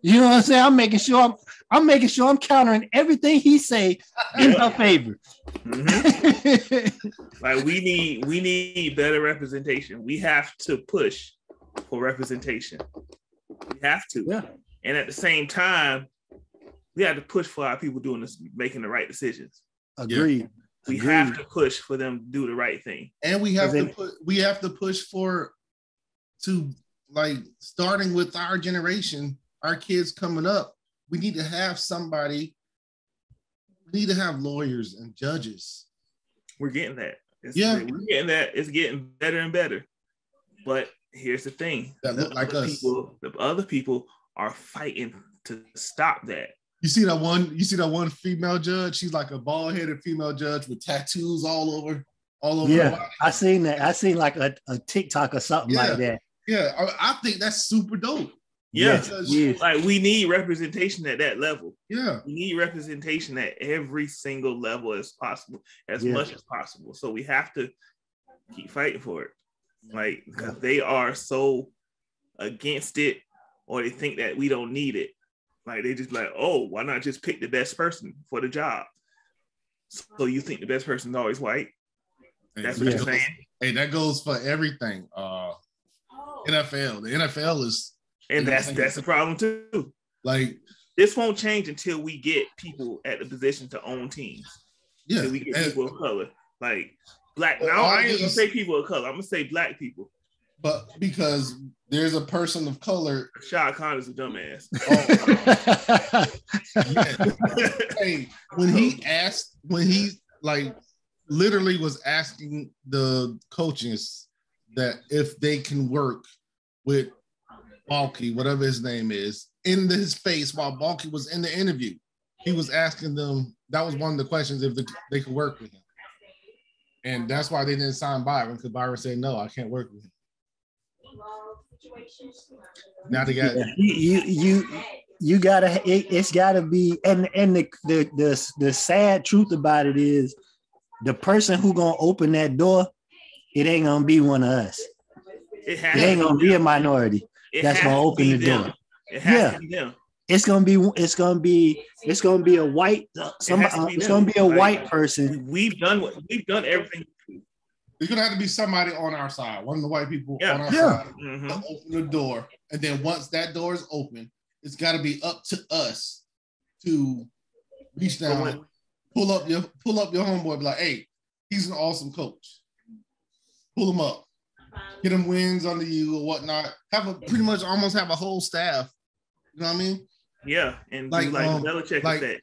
You know what I'm saying? I'm making sure I'm countering everything he say in her favor. Mm-hmm. Like we need better representation. We have to push for representation. We have to. Yeah. And at the same time, we have to push for our people doing this, making the right decisions. Agreed. We have to push for them to do the right thing. And we have to push to like starting with our generation, our kids coming up. We need to have somebody. We need to have lawyers and judges. We're getting that. We're getting that. It's getting better and better. But here's the thing: that look like us. The other people are fighting to stop that. You see that one female judge? She's like a bald-headed female judge with tattoos all over. Yeah, her body. I seen that. I seen like a TikTok or something like that. Yeah, I think that's super dope. Yeah, like we need representation at that level. Yeah, we need representation at every single level as possible, as much as possible. So we have to keep fighting for it, like because they are so against it, or they think that we don't need it. Like they just like, oh, why not just pick the best person for the job? So you think the best person is always white? That's what you're saying. Hey, that goes for everything. NFL. The NFL is. And that's the problem too. Like this won't change until we get people at the position to own teams. Yeah, until we get people of color, like black. Now I ain't gonna say people of color. I'm gonna say black people. but because there's a person of color. Shah Khan is a dumbass. Yeah. Hey, when he like literally was asking the coaches that if they can work with Balky, whatever his name is, in his face while Balky was in the interview. He was asking them, that was one of the questions, if they could work with him. And that's why they didn't sign Byron, because Byron said, no, I can't work with him. Now they got you gotta, it's gotta be, and the sad truth about it is the person who gonna open that door, it ain't gonna be one of us. It ain't gonna be a minority that's gonna open the door. It has to be them. It's gonna be a white it's gonna be a white person. We've done everything. It's gonna have to be somebody on our side, one of the white people on our side, to open the door. And then once that door is open, it's got to be up to us to reach down, pull up your homeboy, be like, hey, he's an awesome coach. Pull him up, get him wins under you or whatnot. Pretty much almost have a whole staff. You know what I mean? Yeah, and like Belichick effect.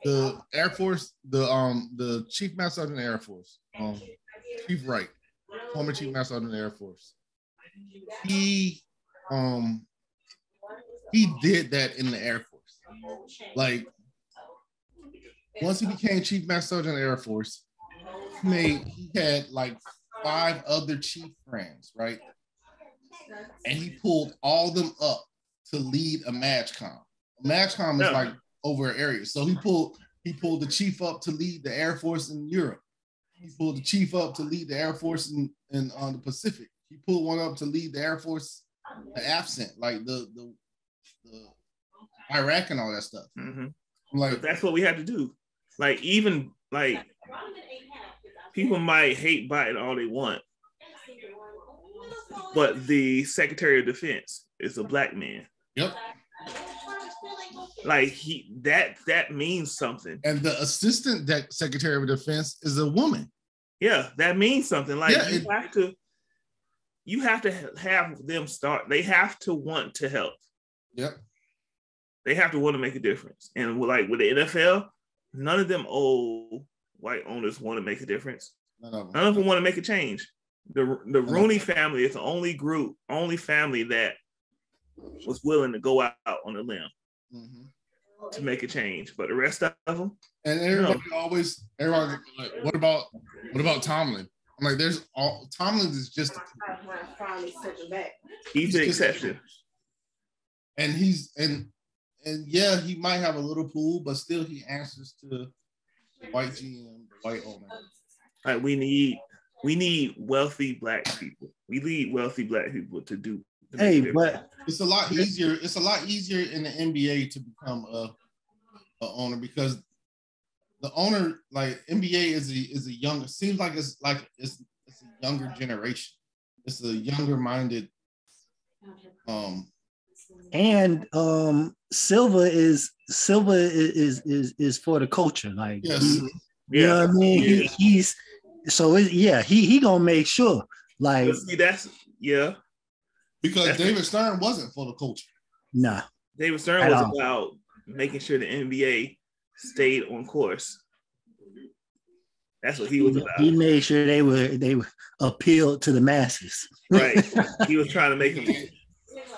The Air Force, the Chief Master Sergeant of the Air Force, Chief Wright, former Chief Master Sergeant of the Air Force. He did that in the Air Force. Like once he became Chief Master Sergeant of the Air Force, he had like 5 other chief friends, right? And he pulled all them up to lead a MAGCOM. MAGCOM is like over an area. So he pulled the chief up to lead the Air Force in Europe. He pulled the chief up to lead the Air Force in the Pacific. He pulled one up to lead the Air Force, the AFCENT, like the Iraq and all that stuff. Mm-hmm. Like but that's what we have to do. Like even like people might hate Biden all they want, but the Secretary of Defense is a black man. Yep. Like that means something. And the Assistant Secretary of Defense is a woman. Yeah, that means something. Like you have to have them start. They have to want to help. Yep. They have to want to make a difference. And like with the NFL, none of them old white owners want to make a difference. None of them want to make a change. The Rooney family is the only family that was willing to go out on a limb to make a change. But the rest of them, and everybody like, what about Tomlin? I'm like, Tomlin is just he's the exception. And yeah, he might have a little pool, but still he answers to the white GM, the white owner. Like we need wealthy black people. We need wealthy black people to do. But it's a lot easier. It's a lot easier in the NBA to become a owner because the owner, like NBA, is a younger. Seems like it's a younger generation. It's a younger minded. And Silva is for the culture. Like yes. You know what I mean? Yeah. He's he gonna make sure. Like see, because David Stern wasn't for the culture. Nah. David Stern was about making sure the NBA stayed on course. That's what he was about. He made sure they were appealed to the masses. Right. He was trying to make them.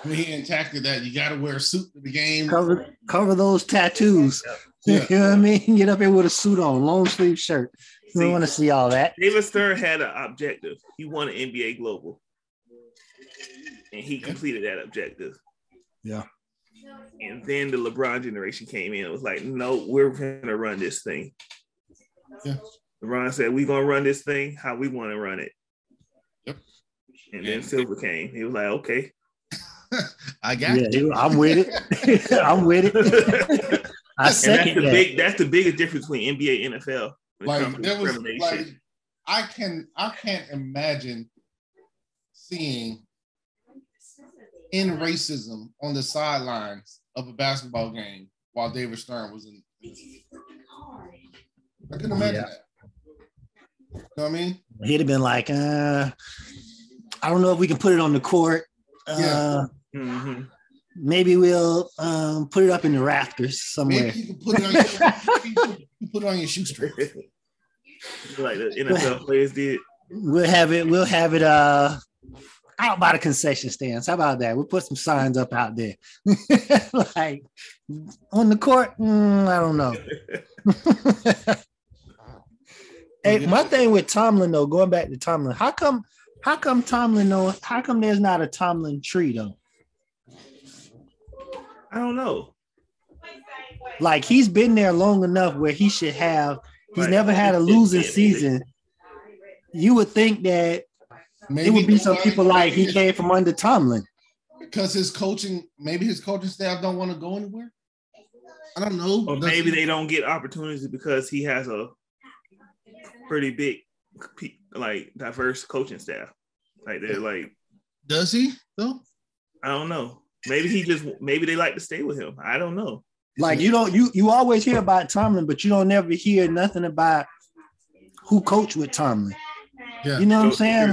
He enacted that you got to wear a suit to the game. Cover those tattoos. Yeah. You know what I mean? Get up here with a suit on, long sleeve shirt. You don't want to see all that. David Stern had an objective. He wanted NBA Global. And he completed that objective. Yeah. And then the LeBron generation came in and was like, no, we're going to run this thing. Yeah. LeBron said, we're going to run this thing how we want to run it. Yep. And then Silver came. He was like, okay. I got you. I'm with it. I'm with it. I second that. That's the biggest difference between NBA and NFL. Like there was like I can't imagine seeing in racism on the sidelines of a basketball game while David Stern was in. I couldn't imagine that. You know what I mean? He'd have been like, I don't know if we can put it on the court. Maybe we'll put it up in the rafters somewhere. Maybe you can put it on your shoestring. Like the NFL players did. We'll have it out by the concession stands. How about that? We'll put some signs up out there. Like on the court, I don't know. Hey, my thing with Tomlin though, going back to Tomlin, how come Tomlin though? How come there's not a Tomlin tree though? I don't know. Like he's been there long enough where he should have. He's never had a losing season. You would think that it would be some people like he came from under Tomlin. Because his coaching staff don't want to go anywhere. I don't know. Or maybe they don't get opportunities because he has a pretty big, like diverse coaching staff. Like they're like, does he though? I don't know. Maybe they like to stay with him. I don't know. Like you always hear about Tomlin, but you don't never hear nothing about who coached with Tomlin. Yeah. You know what I'm saying?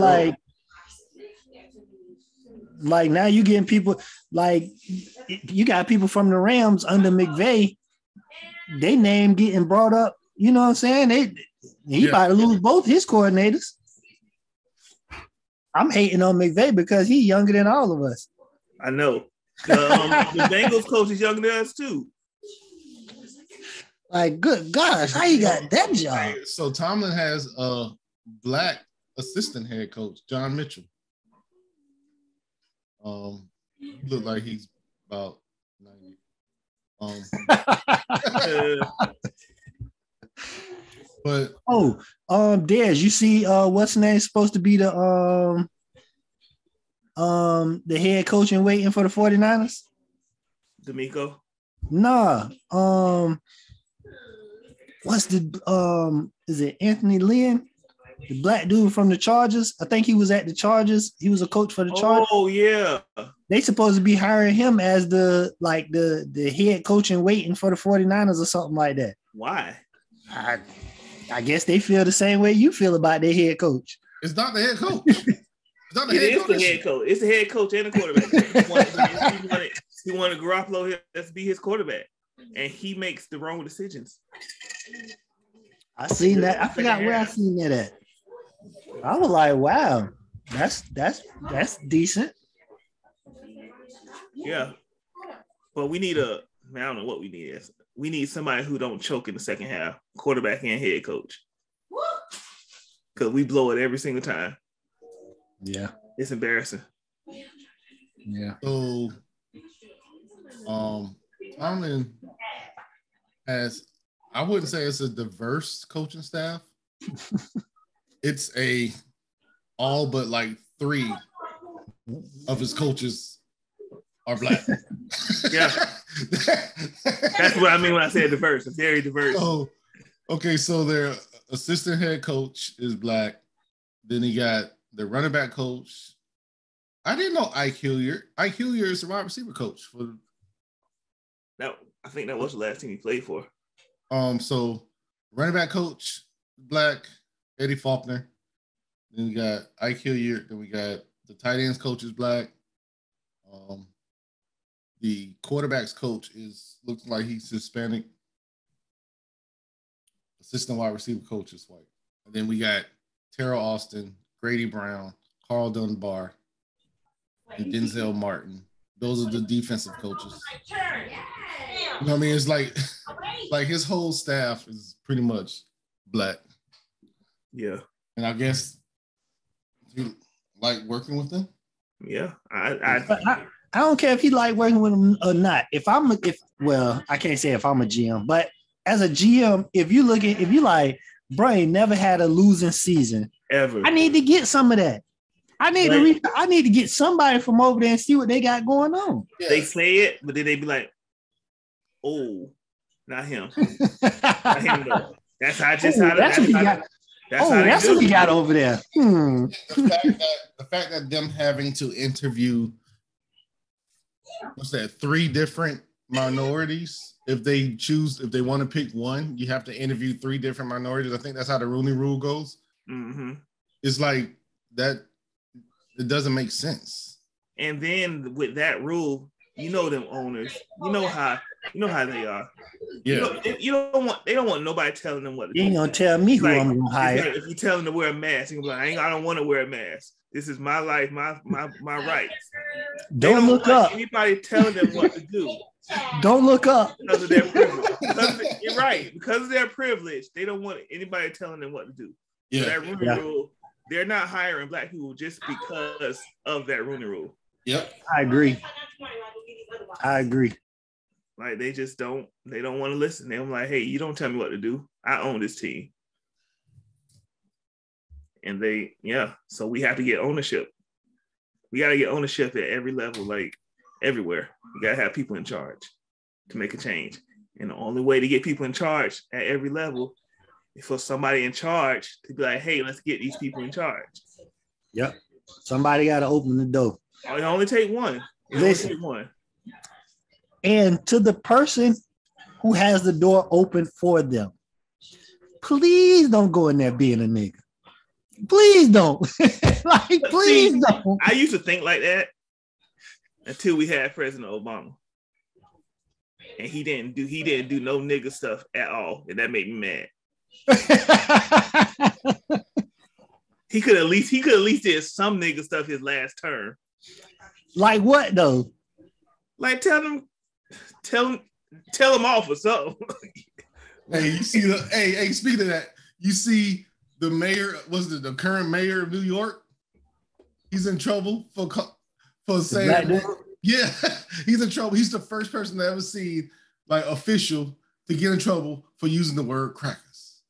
Like now you getting people like you got people from the Rams under McVay. They name getting brought up. You know what I'm saying? He about to lose both his coordinators. I'm hating on McVay because he's younger than all of us. I know. The Bengals coach is younger than us too. Like, good gosh, how you got that job? So Tomlin has a black assistant head coach, John Mitchell. Look like he's about 90. But Dez, you see what's his name supposed to be the head coach and waiting for the 49ers? D'Amico? Nah. What's the is it Anthony Lynn? The black dude from the Chargers. I think he was at the Chargers. He was a coach for the Chargers. Oh, yeah. They supposed to be hiring him as the head coach and waiting for the 49ers or something like that. Why? I guess they feel the same way you feel about their head coach. It's not the head coach. It's not the head coach. The head coach. It's the head coach and the quarterback. he wanted Garoppolo to be his quarterback, and he makes the wrong decisions. I seen that. I forgot where I seen that at. I was like, wow, that's decent. Yeah. But we need I don't know what we need. We need somebody who don't choke in the second half, quarterback and head coach. Because we blow it every single time. Yeah. It's embarrassing. Yeah. So Tomlin has, I wouldn't say it's a diverse coaching staff. It's all but like 3 of his coaches are black. Yeah. That's what I mean when I say diverse. It's very diverse. Oh, okay. So their assistant head coach is black. Then he got the running back coach. I didn't know Ike Hilliard. Ike Hilliard is the wide receiver coach for. No, I think that was the last team he played for. So running back coach, black, Eddie Faulkner. Then we got Ike Hilliard. Then we got the tight ends coach is black. The quarterbacks coach looks like he's Hispanic. Assistant wide receiver coach is white. And then we got Terrell Austin, Grady Brown, Carl Dunbar, and Denzel Martin. Those are the defensive coaches. You know what I mean? It's like his whole staff is pretty much black. Yeah. And I guess you like working with them? Yeah. I don't care if he like working with them or not. I can't say if I'm a GM, but as a GM, if you like, Brian never had a losing season ever. I need to get some of that. I need to get somebody from over there and see what they got going on. Yeah. They say it, but then they be like, "Oh, not him. Not him though." That's how what we got over there. The fact that them having to interview 3 different minorities. If they want to pick one, you have to interview 3 different minorities. I think that's how the Rooney Rule goes. Mm-hmm. It's like that. It doesn't make sense. And then with that rule, you know them owners, you know how they are. Yeah. They don't want nobody telling them what to do. You ain't gonna tell me who like, I'm gonna hire. If you tell them to wear a mask, you can be like, I don't want to wear a mask. This is my life, my rights. Don't look up. Anybody telling them what to do. Don't look up. Because of their privilege. You're right. Because of their privilege, they don't want anybody telling them what to do. Yeah. So that Rooney rule, they're not hiring black people just because of that Rooney rule. Yep. I agree. Like they don't want to listen. They're like, hey, you don't tell me what to do. I own this team. And so we have to get ownership. We got to get ownership at every level, like everywhere. We got to have people in charge to make a change. And the only way to get people in charge at every level is for somebody in charge to be like, hey, let's get these people in charge. Yep. Somebody got to open the door. It only take one. And to the person who has the door open for them, please don't go in there being a nigga. Please don't. Please don't. I used to think like that until we had President Obama. And he didn't do no nigga stuff at all. And that made me mad. He could at least did some nigga stuff his last term. Like what though? Like tell him off or something. Hey, you see hey, speaking of that, you see the mayor, the current mayor of New York? He's in trouble for saying, yeah, he's in trouble. He's the first person to ever see like official to get in trouble for using the word crackers.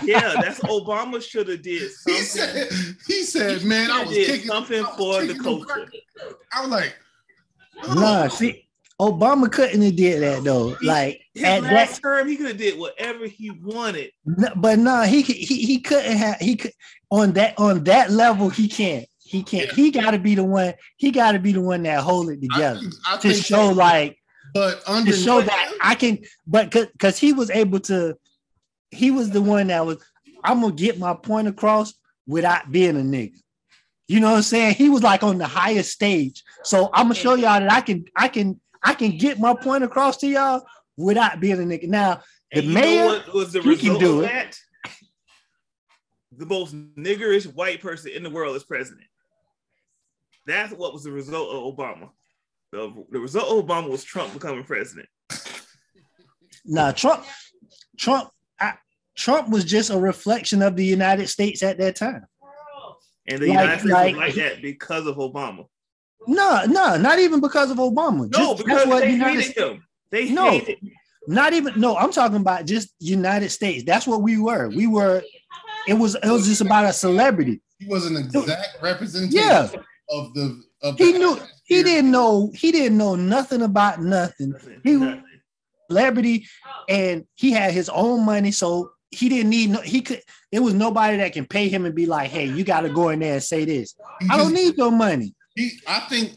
Yeah, that's Obama should have did something. He said, man, I was kicking something for the culture. I was like, nah, see, Obama couldn't have did that though. His last term, he could have did whatever he wanted. But he couldn't have. He could on that level. He can't. Yeah. He got to be the one. He got to be the one that hold it together to show that I can. But because he was able to, he was the one that was. I'm gonna get my point across without being a nigga. You know what I'm saying? He was like on the highest stage. So I'm gonna show y'all that I can get my point across to y'all without being a nigga. Now, the mayor, what was the result of that? The most niggerish white person in the world is president. That's what was the result of Obama. The result of Obama was Trump becoming president. Nah, Trump was just a reflection of the United States at that time. And the United States was like that because of Obama. No, not even because of Obama. No, because they hated him. They hated him. Not even. No, I'm talking about just United States. That's what we were. It was just about a celebrity. He was an exact representation of the. He didn't know nothing about nothing. He was a celebrity, and he had his own money, so he didn't need. It was nobody that can pay him and be like, "Hey, you got to go in there and say this." I don't need your money. I think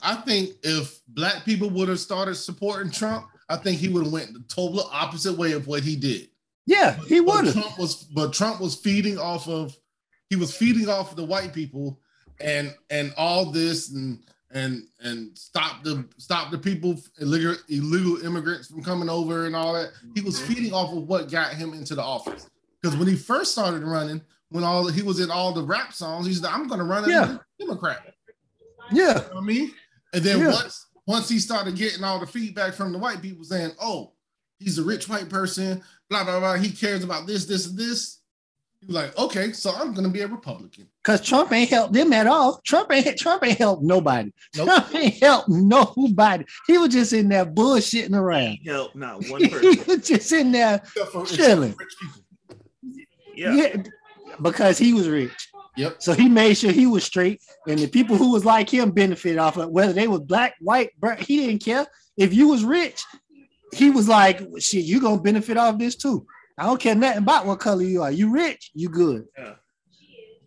if black people would have started supporting Trump, I think he would have went the total opposite way of what he did. Yeah, he would have. Trump was feeding off of the white people and all this and stop the people, illegal immigrants from coming over and all that. He was feeding off of what got him into the office. Because when he first started running, he was in all the rap songs, he said, "I'm going to run as a Democrat." Yeah, you know what I mean, and then once he started getting all the feedback from the white people saying, "Oh, he's a rich white person, blah blah blah. He cares about this, this, and this." He was like, "Okay, so I'm gonna be a Republican." Because Trump ain't helped them at all. Trump ain't helped nobody. Nope. Trump ain't helped nobody. He was just in there bullshitting around. He helped not one person. He was just in there chilling. Yeah, because he was rich. Yep. So he made sure he was straight, and the people who was like him benefited off of it, whether they was black, white, brown. He didn't care. If you was rich, he was like, "Shit, you gonna benefit off this too. I don't care nothing about what color you are. You rich, you good." Yeah.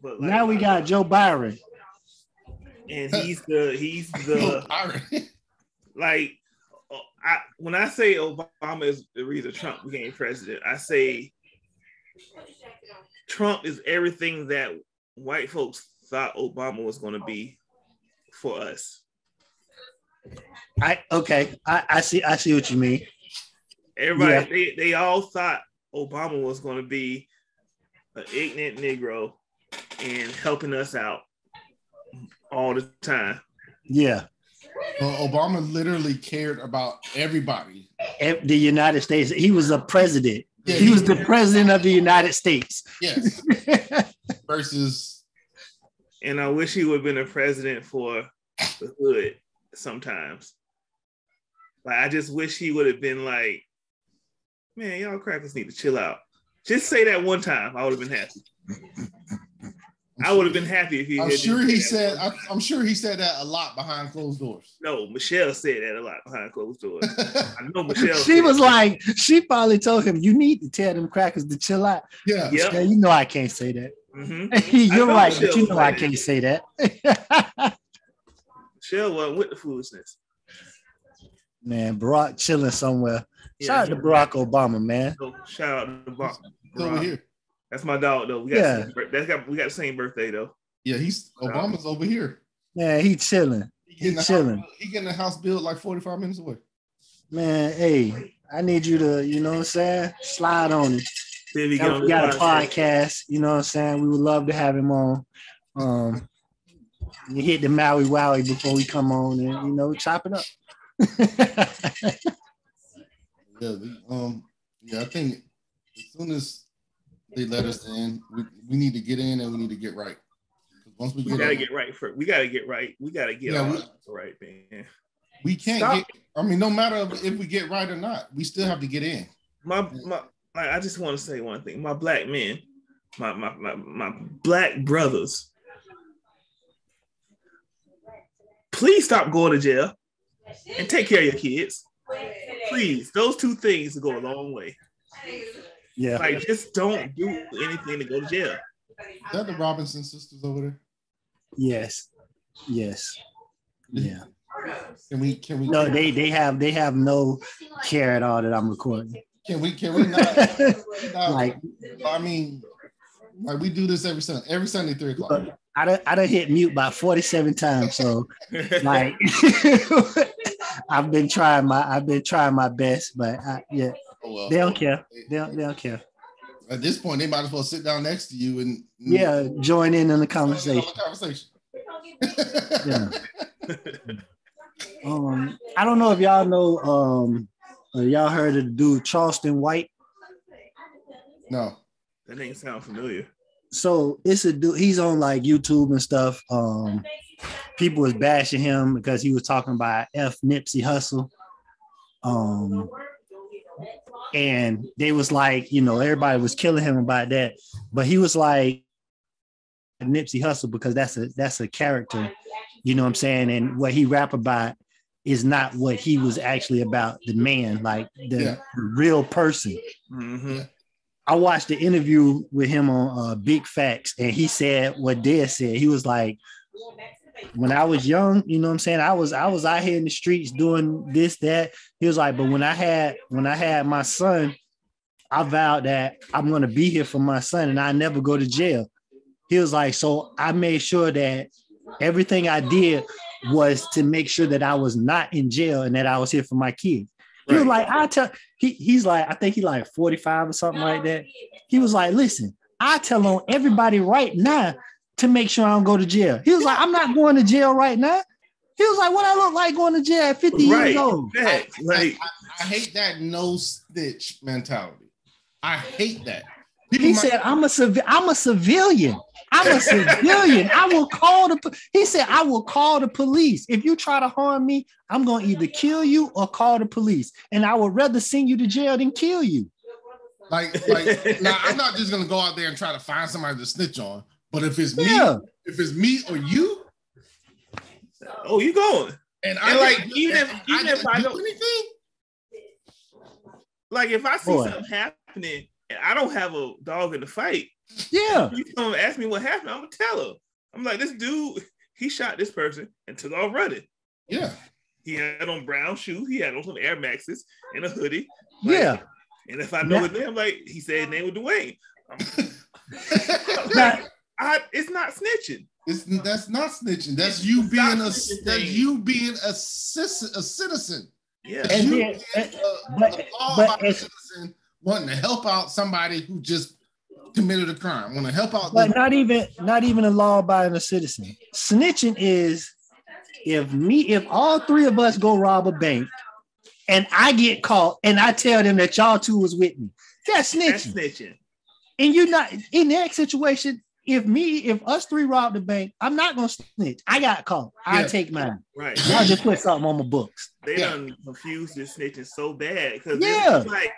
But now we got Joe Byron, and he's the like. When I say Obama is the reason Trump became president, I say Trump is everything that white folks thought Obama was going to be for us. I see what you mean. Everybody, they all thought Obama was going to be an ignorant Negro and helping us out all the time. Yeah. Well, Obama literally cared about everybody. The United States. He was a president. Yeah, he was the president of the United States. Yes. Versus. And I wish he would have been a president for the hood sometimes. Like, I just wish he would have been like, man, y'all crackers need to chill out. Just say that one time. I would have been happy. I would have been happy if he. I'm sure he said that a lot behind closed doors. No, Michelle said that a lot behind closed doors. I know Michelle. She was like, she probably told him, "You need to tell them crackers to chill out." Yeah, Michelle, you know I can't say that. Mm-hmm. You're right, Michelle, but you know I can't say that. Michelle wasn't with the foolishness. Man, Barack chilling somewhere. Shout out to Barack Obama, man. So, shout out to Barack. Over here. That's my dog, though. We got the same birthday, though. Yeah, Obama's over here. Man, he chilling. He chilling. He getting the house built like 45 minutes away. Man, hey, I need you to, you know what I'm saying, slide on it. We got a podcast, you know what I'm saying? We would love to have him on. You hit the Maui Wowie before we come on and, you know, chop it up. I think as soon as they let us in, we need to get in and we need to get right. Once we gotta get right first. We gotta get right. We gotta get right, man. We can't no matter if we get right or not, we still have to get in. I just want to say one thing. My black men, my black brothers, please stop going to jail and take care of your kids. Please, those two things go a long way. Yeah. Like, just don't do anything to go to jail. Is that the Robinson sisters over there? Yes. Yeah. Can we? No, they have no care at all that I'm recording. Can we not? Like we do this every Sunday 3:00. I done hit mute about 47 times, so like I've been trying my best, but they don't care. They don't care. At this point, they might as well sit down next to you and join in the conversation. Yeah. I don't know if y'all know. Y'all heard of the dude Charleston White? No, that name sound familiar. So it's a dude. He's on like YouTube and stuff. People was bashing him because he was talking about Nipsey Hussle. And they was like, you know, everybody was killing him about that, but he was like Nipsey Hussle because that's a character, you know what I'm saying? And what he rap about is not what he was actually about, the man, like the real person. Mm-hmm. I watched the interview with him on Big Facts, and he said what Dez said. He was like, when I was young, you know what I'm saying? I was out here in the streets doing this, that. He was like, but when I had my son, I vowed that I'm going to be here for my son and I never go to jail. He was like, so I made sure that everything I did was to make sure that I was not in jail and that I was here for my kids. He was like, he's like, I think he's like 45 or something like that. He was like, listen, I tell on everybody right now to make sure I don't go to jail. He was like, I'm not going to jail right now. He was like, what I look like going to jail at 50 years old? I hate that no snitch mentality. I hate that. He said, I'm a civilian. I'm a civilian. I will call he said, I will call the police. If you try to harm me, I'm going to either kill you or call the police. And I would rather send you to jail than kill you. Like now I'm not just going to go out there and try to find somebody to snitch on. But if it's me or you, you going? And even if I don't do anything, like if I see something happening and I don't have a dog in the fight, you come ask me what happened, I'm gonna tell her. I'm like, this dude, he shot this person and took off running. Yeah, he had on brown shoes, he had on some Air Maxes and a hoodie. And if I know his name, like he said his name was Dwayne. It's not snitching. That's not snitching. That's you being a citizen. Yeah. And citizen wanting to help out somebody who just committed a crime. Want to help out, but not even a law-abiding citizen. Snitching is if all three of us go rob a bank and I get caught and I tell them that y'all two was with me. That's snitching. And you're not in that situation. If us three robbed the bank, I'm not gonna snitch. I got caught. I take mine. Right. I'll just put something on my books. They done confused this snitching so bad because like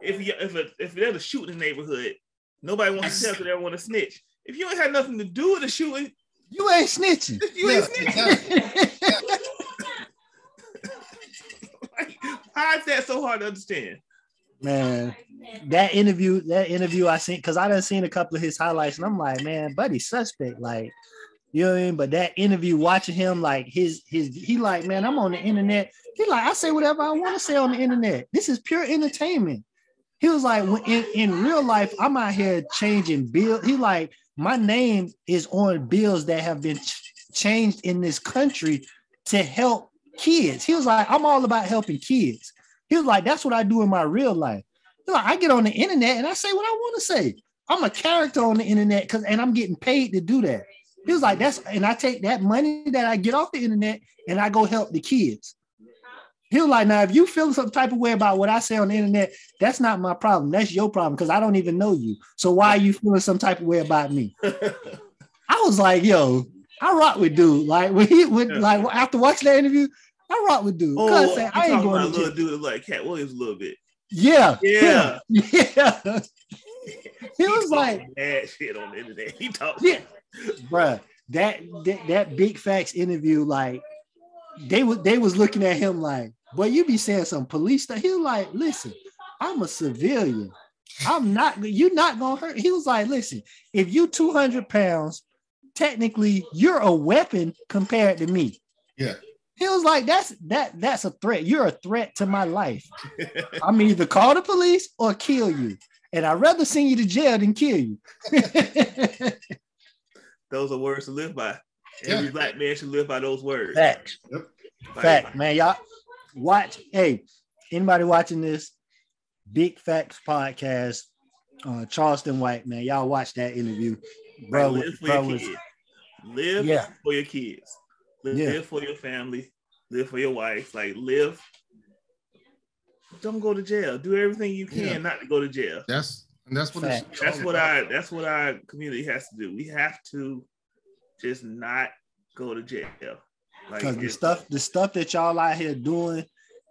if there's a shooting in the neighborhood, nobody wants to tell because they don't want to snitch. If you ain't had nothing to do with the shooting, you ain't snitching. You ain't snitching. Like, why is that so hard to understand? Man, that interview I seen, because I done seen a couple of his highlights and I'm like, man, buddy suspect. Like, you know what I mean? But that interview, watching him, like he like, man, I'm on the internet. He like, I say whatever I want to say on the internet. This is pure entertainment. He was like, in real life, I'm out here changing bills. He like, my name is on bills that have been changed in this country to help kids. He was like, I'm all about helping kids. He was like, that's what I do in my real life. He's like, I get on the internet and I say what I want to say. I'm a character on the internet and I'm getting paid to do that. He was like, and I take that money that I get off the internet and I go help the kids. He was like, now, if you feel some type of way about what I say on the internet, that's not my problem. That's your problem because I don't even know you. So why are you feeling some type of way about me? I was like, yo, I rock with dude. Like like after watching that interview, I rock with dude. Oh, I ain't going to little dude like Cat Williams a little bit. Yeah. Yeah. Yeah. He was like bad shit on the internet. He talked. Yeah. Bruh, that Big Facts interview, like they was looking at him like, boy, you be saying some police stuff. He was like, listen, I'm a civilian. You're not gonna hurt. He was like, listen, if you 200 pounds, technically you're a weapon compared to me. Yeah. He was like, that's a threat. You're a threat to my life. I'm either call the police or kill you. And I'd rather send you to jail than kill you. Those are words to live by. Every black man should live by those words. Facts. Yep. Fact, man. Y'all watch. Hey, anybody watching this Big Facts podcast, Charleston White, man, y'all watch that interview. Bro, live for your kids. Live for your kids. Live for your family. Live for your wife. Like, live. Don't go to jail. Do everything you can not to go to jail. That's what our community has to do. We have to just not go to jail. Because the stuff that y'all out here doing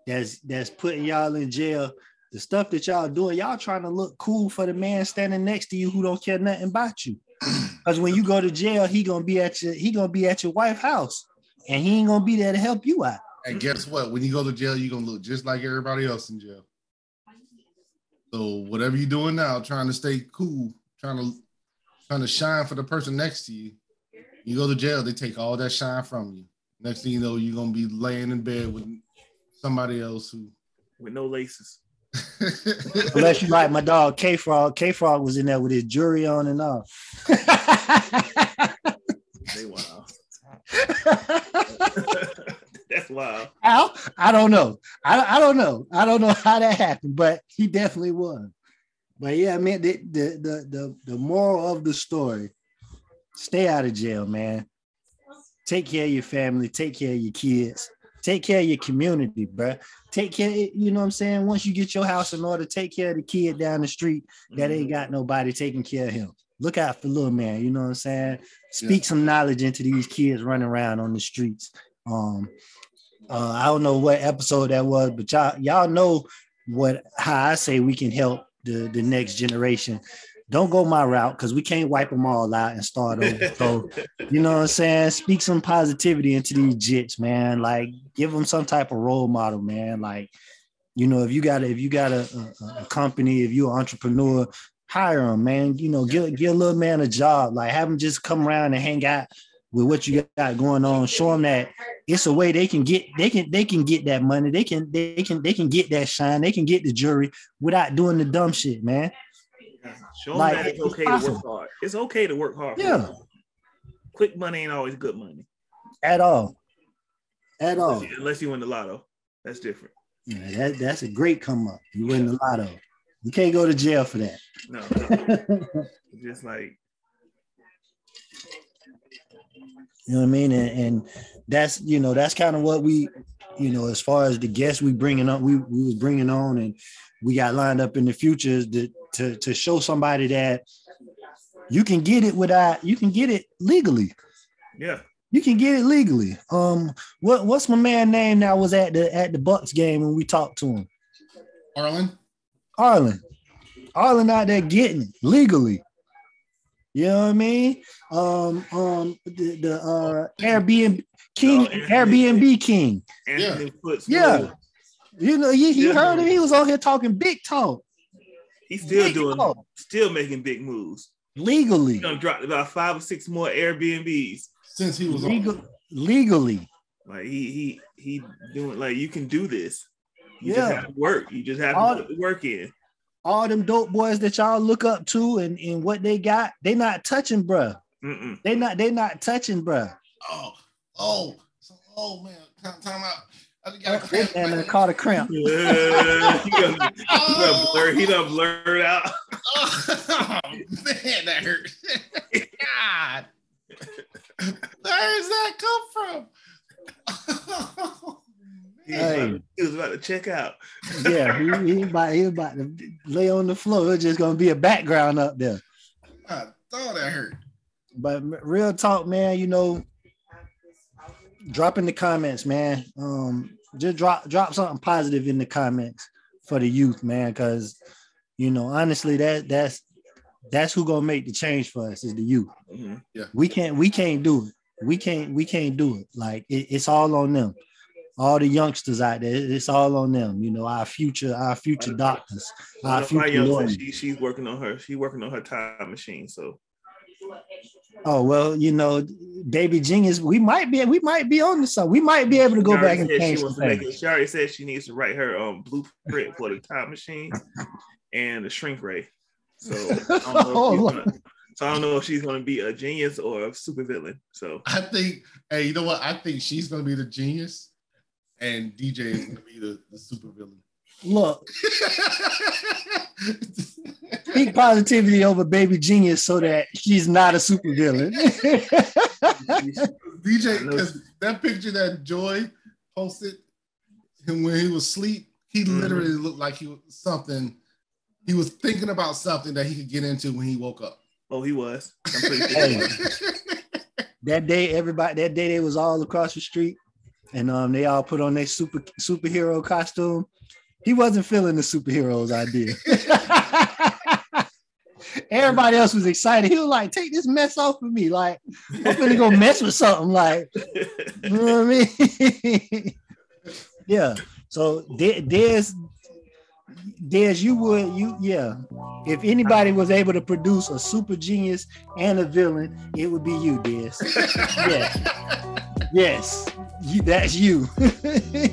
that's putting y'all in jail, the stuff that y'all doing, y'all trying to look cool for the man standing next to you who don't care nothing about you. Because when you go to jail, he gonna be at your wife's house, and he ain't gonna be there to help you out. And guess what? When you go to jail, you're gonna look just like everybody else in jail. So whatever you're doing now, trying to stay cool, trying to shine for the person next to you, you go to jail, they take all that shine from you. Next thing you know, you're gonna be laying in bed with somebody else with no laces. Unless you like my dog K-Frog. K-Frog was in there with his jewelry on and all. They wild. That's wild. How? I don't know. I don't know. I don't know how that happened, but he definitely was. But yeah, man, the moral of the story: stay out of jail, man. Take care of your family. Take care of your kids. Take care of your community, bro. Take care, you know what I'm saying? Once you get your house in order, take care of the kid down the street that ain't got nobody taking care of him. Look out for little man, you know what I'm saying? Speak some knowledge into these kids running around on the streets. I don't know what episode that was, but y'all know how I say we can help the next generation. Don't go my route because we can't wipe them all out and start over. So, you know what I'm saying? Speak some positivity into these jits, man. Like, give them some type of role model, man. Like, you know, if you got a company, if you're an entrepreneur, hire them, man. You know, give a little man a job. Like, have him just come around and hang out with what you got going on. Show them that it's a way they can get that money. They can get that shine. They can get the jewelry without doing the dumb shit, man. Show them Like, that it's okay to work hard. It's okay to work hard. Yeah. Quick money ain't always good money. At all. Unless you win the lotto. That's different. Yeah, that's a great come up. You win the lotto. You can't go to jail for that. No. Just like, you know what I mean? And that's, that's kind of what we, as far as the guests we bringing up, we was bringing on, and we got lined up in the future is to show somebody that you can get it legally. Yeah. You can get it legally. What's my man name that was at the Bucks game when we talked to him? Arlen out there getting it legally. You know what I mean? The Airbnb King, Airbnb King. Anthony Foots. Yeah. You heard him. He was on here talking big talk. He's still making big moves. Legally. He's gonna drop about 5 or 6 more Airbnbs since he was legally. Like he doing, like, you can do this. You just have to work. You just have to put the work in. All them dope boys that y'all look up to and what they got, they not touching, bruh. They not touching, bruh. Oh man, time out. I got a cramp. And I caught a cramp. He done blurred out. Oh man, that hurt. God, where does that come from? He was about to check out. Yeah, he about to lay on the floor. It's just gonna be a background up there. I thought that hurt. But real talk, man. Drop in the comments, man. Just drop something positive in the comments for the youth, man. Because honestly, that's who gonna make the change for us is the youth. Mm-hmm. Yeah, we can't do it. We can't do it. Like it's all on them. All the youngsters out there, it's all on them. Our future doctors, our future lawyers. She's working on her. She's working on her time machine. So. Oh well, Baby Genius, we might be on the side. We might be able to go back and change some things. She already said she needs to write her blueprint for the time machine and the shrink ray. So I don't know if she's going to be a genius or a supervillain. So I think, hey, you know what? I think she's going to be the genius, and DJ is going to be the supervillain. Look, speak positivity over Baby Genius so that she's not a supervillain. DJ, because that picture that Joy posted him when he was asleep, he literally looked like he was something. He was thinking about something that he could get into when he woke up. Oh, he was. I'm pretty sure. That day they was all across the street, and they all put on their superhero costume. He wasn't feeling the superhero's idea. Everybody else was excited. He was like, take this mess off of me. Like, I'm gonna go mess with something. Like, you know what I mean? Yeah. So Dez, if anybody was able to produce a super genius and a villain, it would be you, Dez. Yes. That's you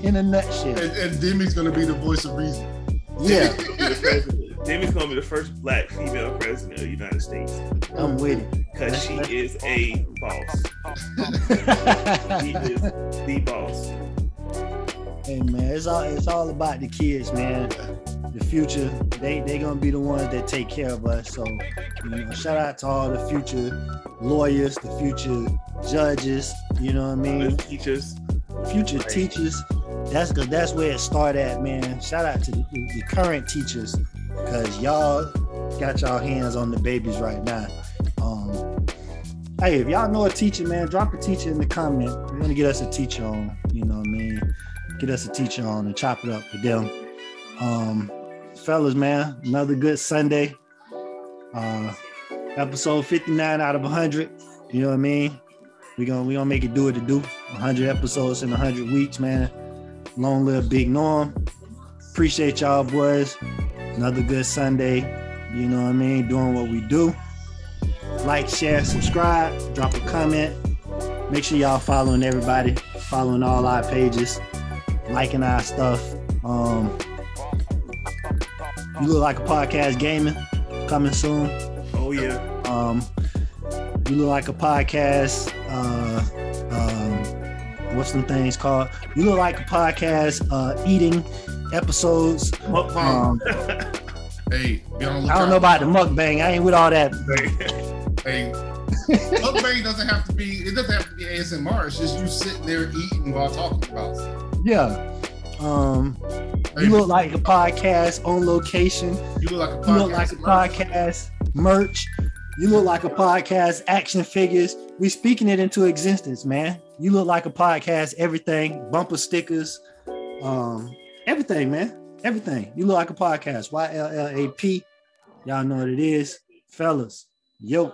in a nutshell. And Demi's gonna be the voice of reason. Yeah. Demi's gonna be the first Black female president of the United States. I'm with it. Because she is a boss. She is the boss. Hey man, it's all about the kids, man. The future, they gonna be the ones that take care of us. So, shout out to all the future lawyers, the future judges. You know what I mean? Future teachers. That's where it started at, man. Shout out to the current teachers, because y'all got y'all hands on the babies right now. Hey, if y'all know a teacher, man, drop a teacher in the comment. We're gonna get us a teacher on. You know what I mean? Get us a teacher on and chop it up with them. Fellas, man, another good Sunday. Episode 59 out of 100. You know what I mean? We gonna make it do what it do. 100 episodes in 100 weeks, man. Long live Big Norm. Appreciate y'all, boys. Another good Sunday. You know what I mean? Doing what we do. Like, share, subscribe, drop a comment. Make sure y'all following everybody, following all our pages, liking our stuff. You look like a podcast gaming. coming soon. Oh yeah. You Look Like a Podcast. What's some things called? You Look Like a Podcast. Eating episodes. Hey, I don't know about the mukbang. I ain't with all that. Hey, mukbang doesn't have to be. It doesn't have to be ASMR. It's just you sitting there eating while talking about stuff. Yeah. You Look Like a Podcast on location. You Look Like a Podcast. You Look Like a Podcast merch. You Look Like a Podcast action figures. We speaking it into existence, man. You Look Like a Podcast. Everything. Bumper stickers. Everything, man. Everything. You Look Like a Podcast. YLLAP. Y'all know what it is. Fellas. Yo.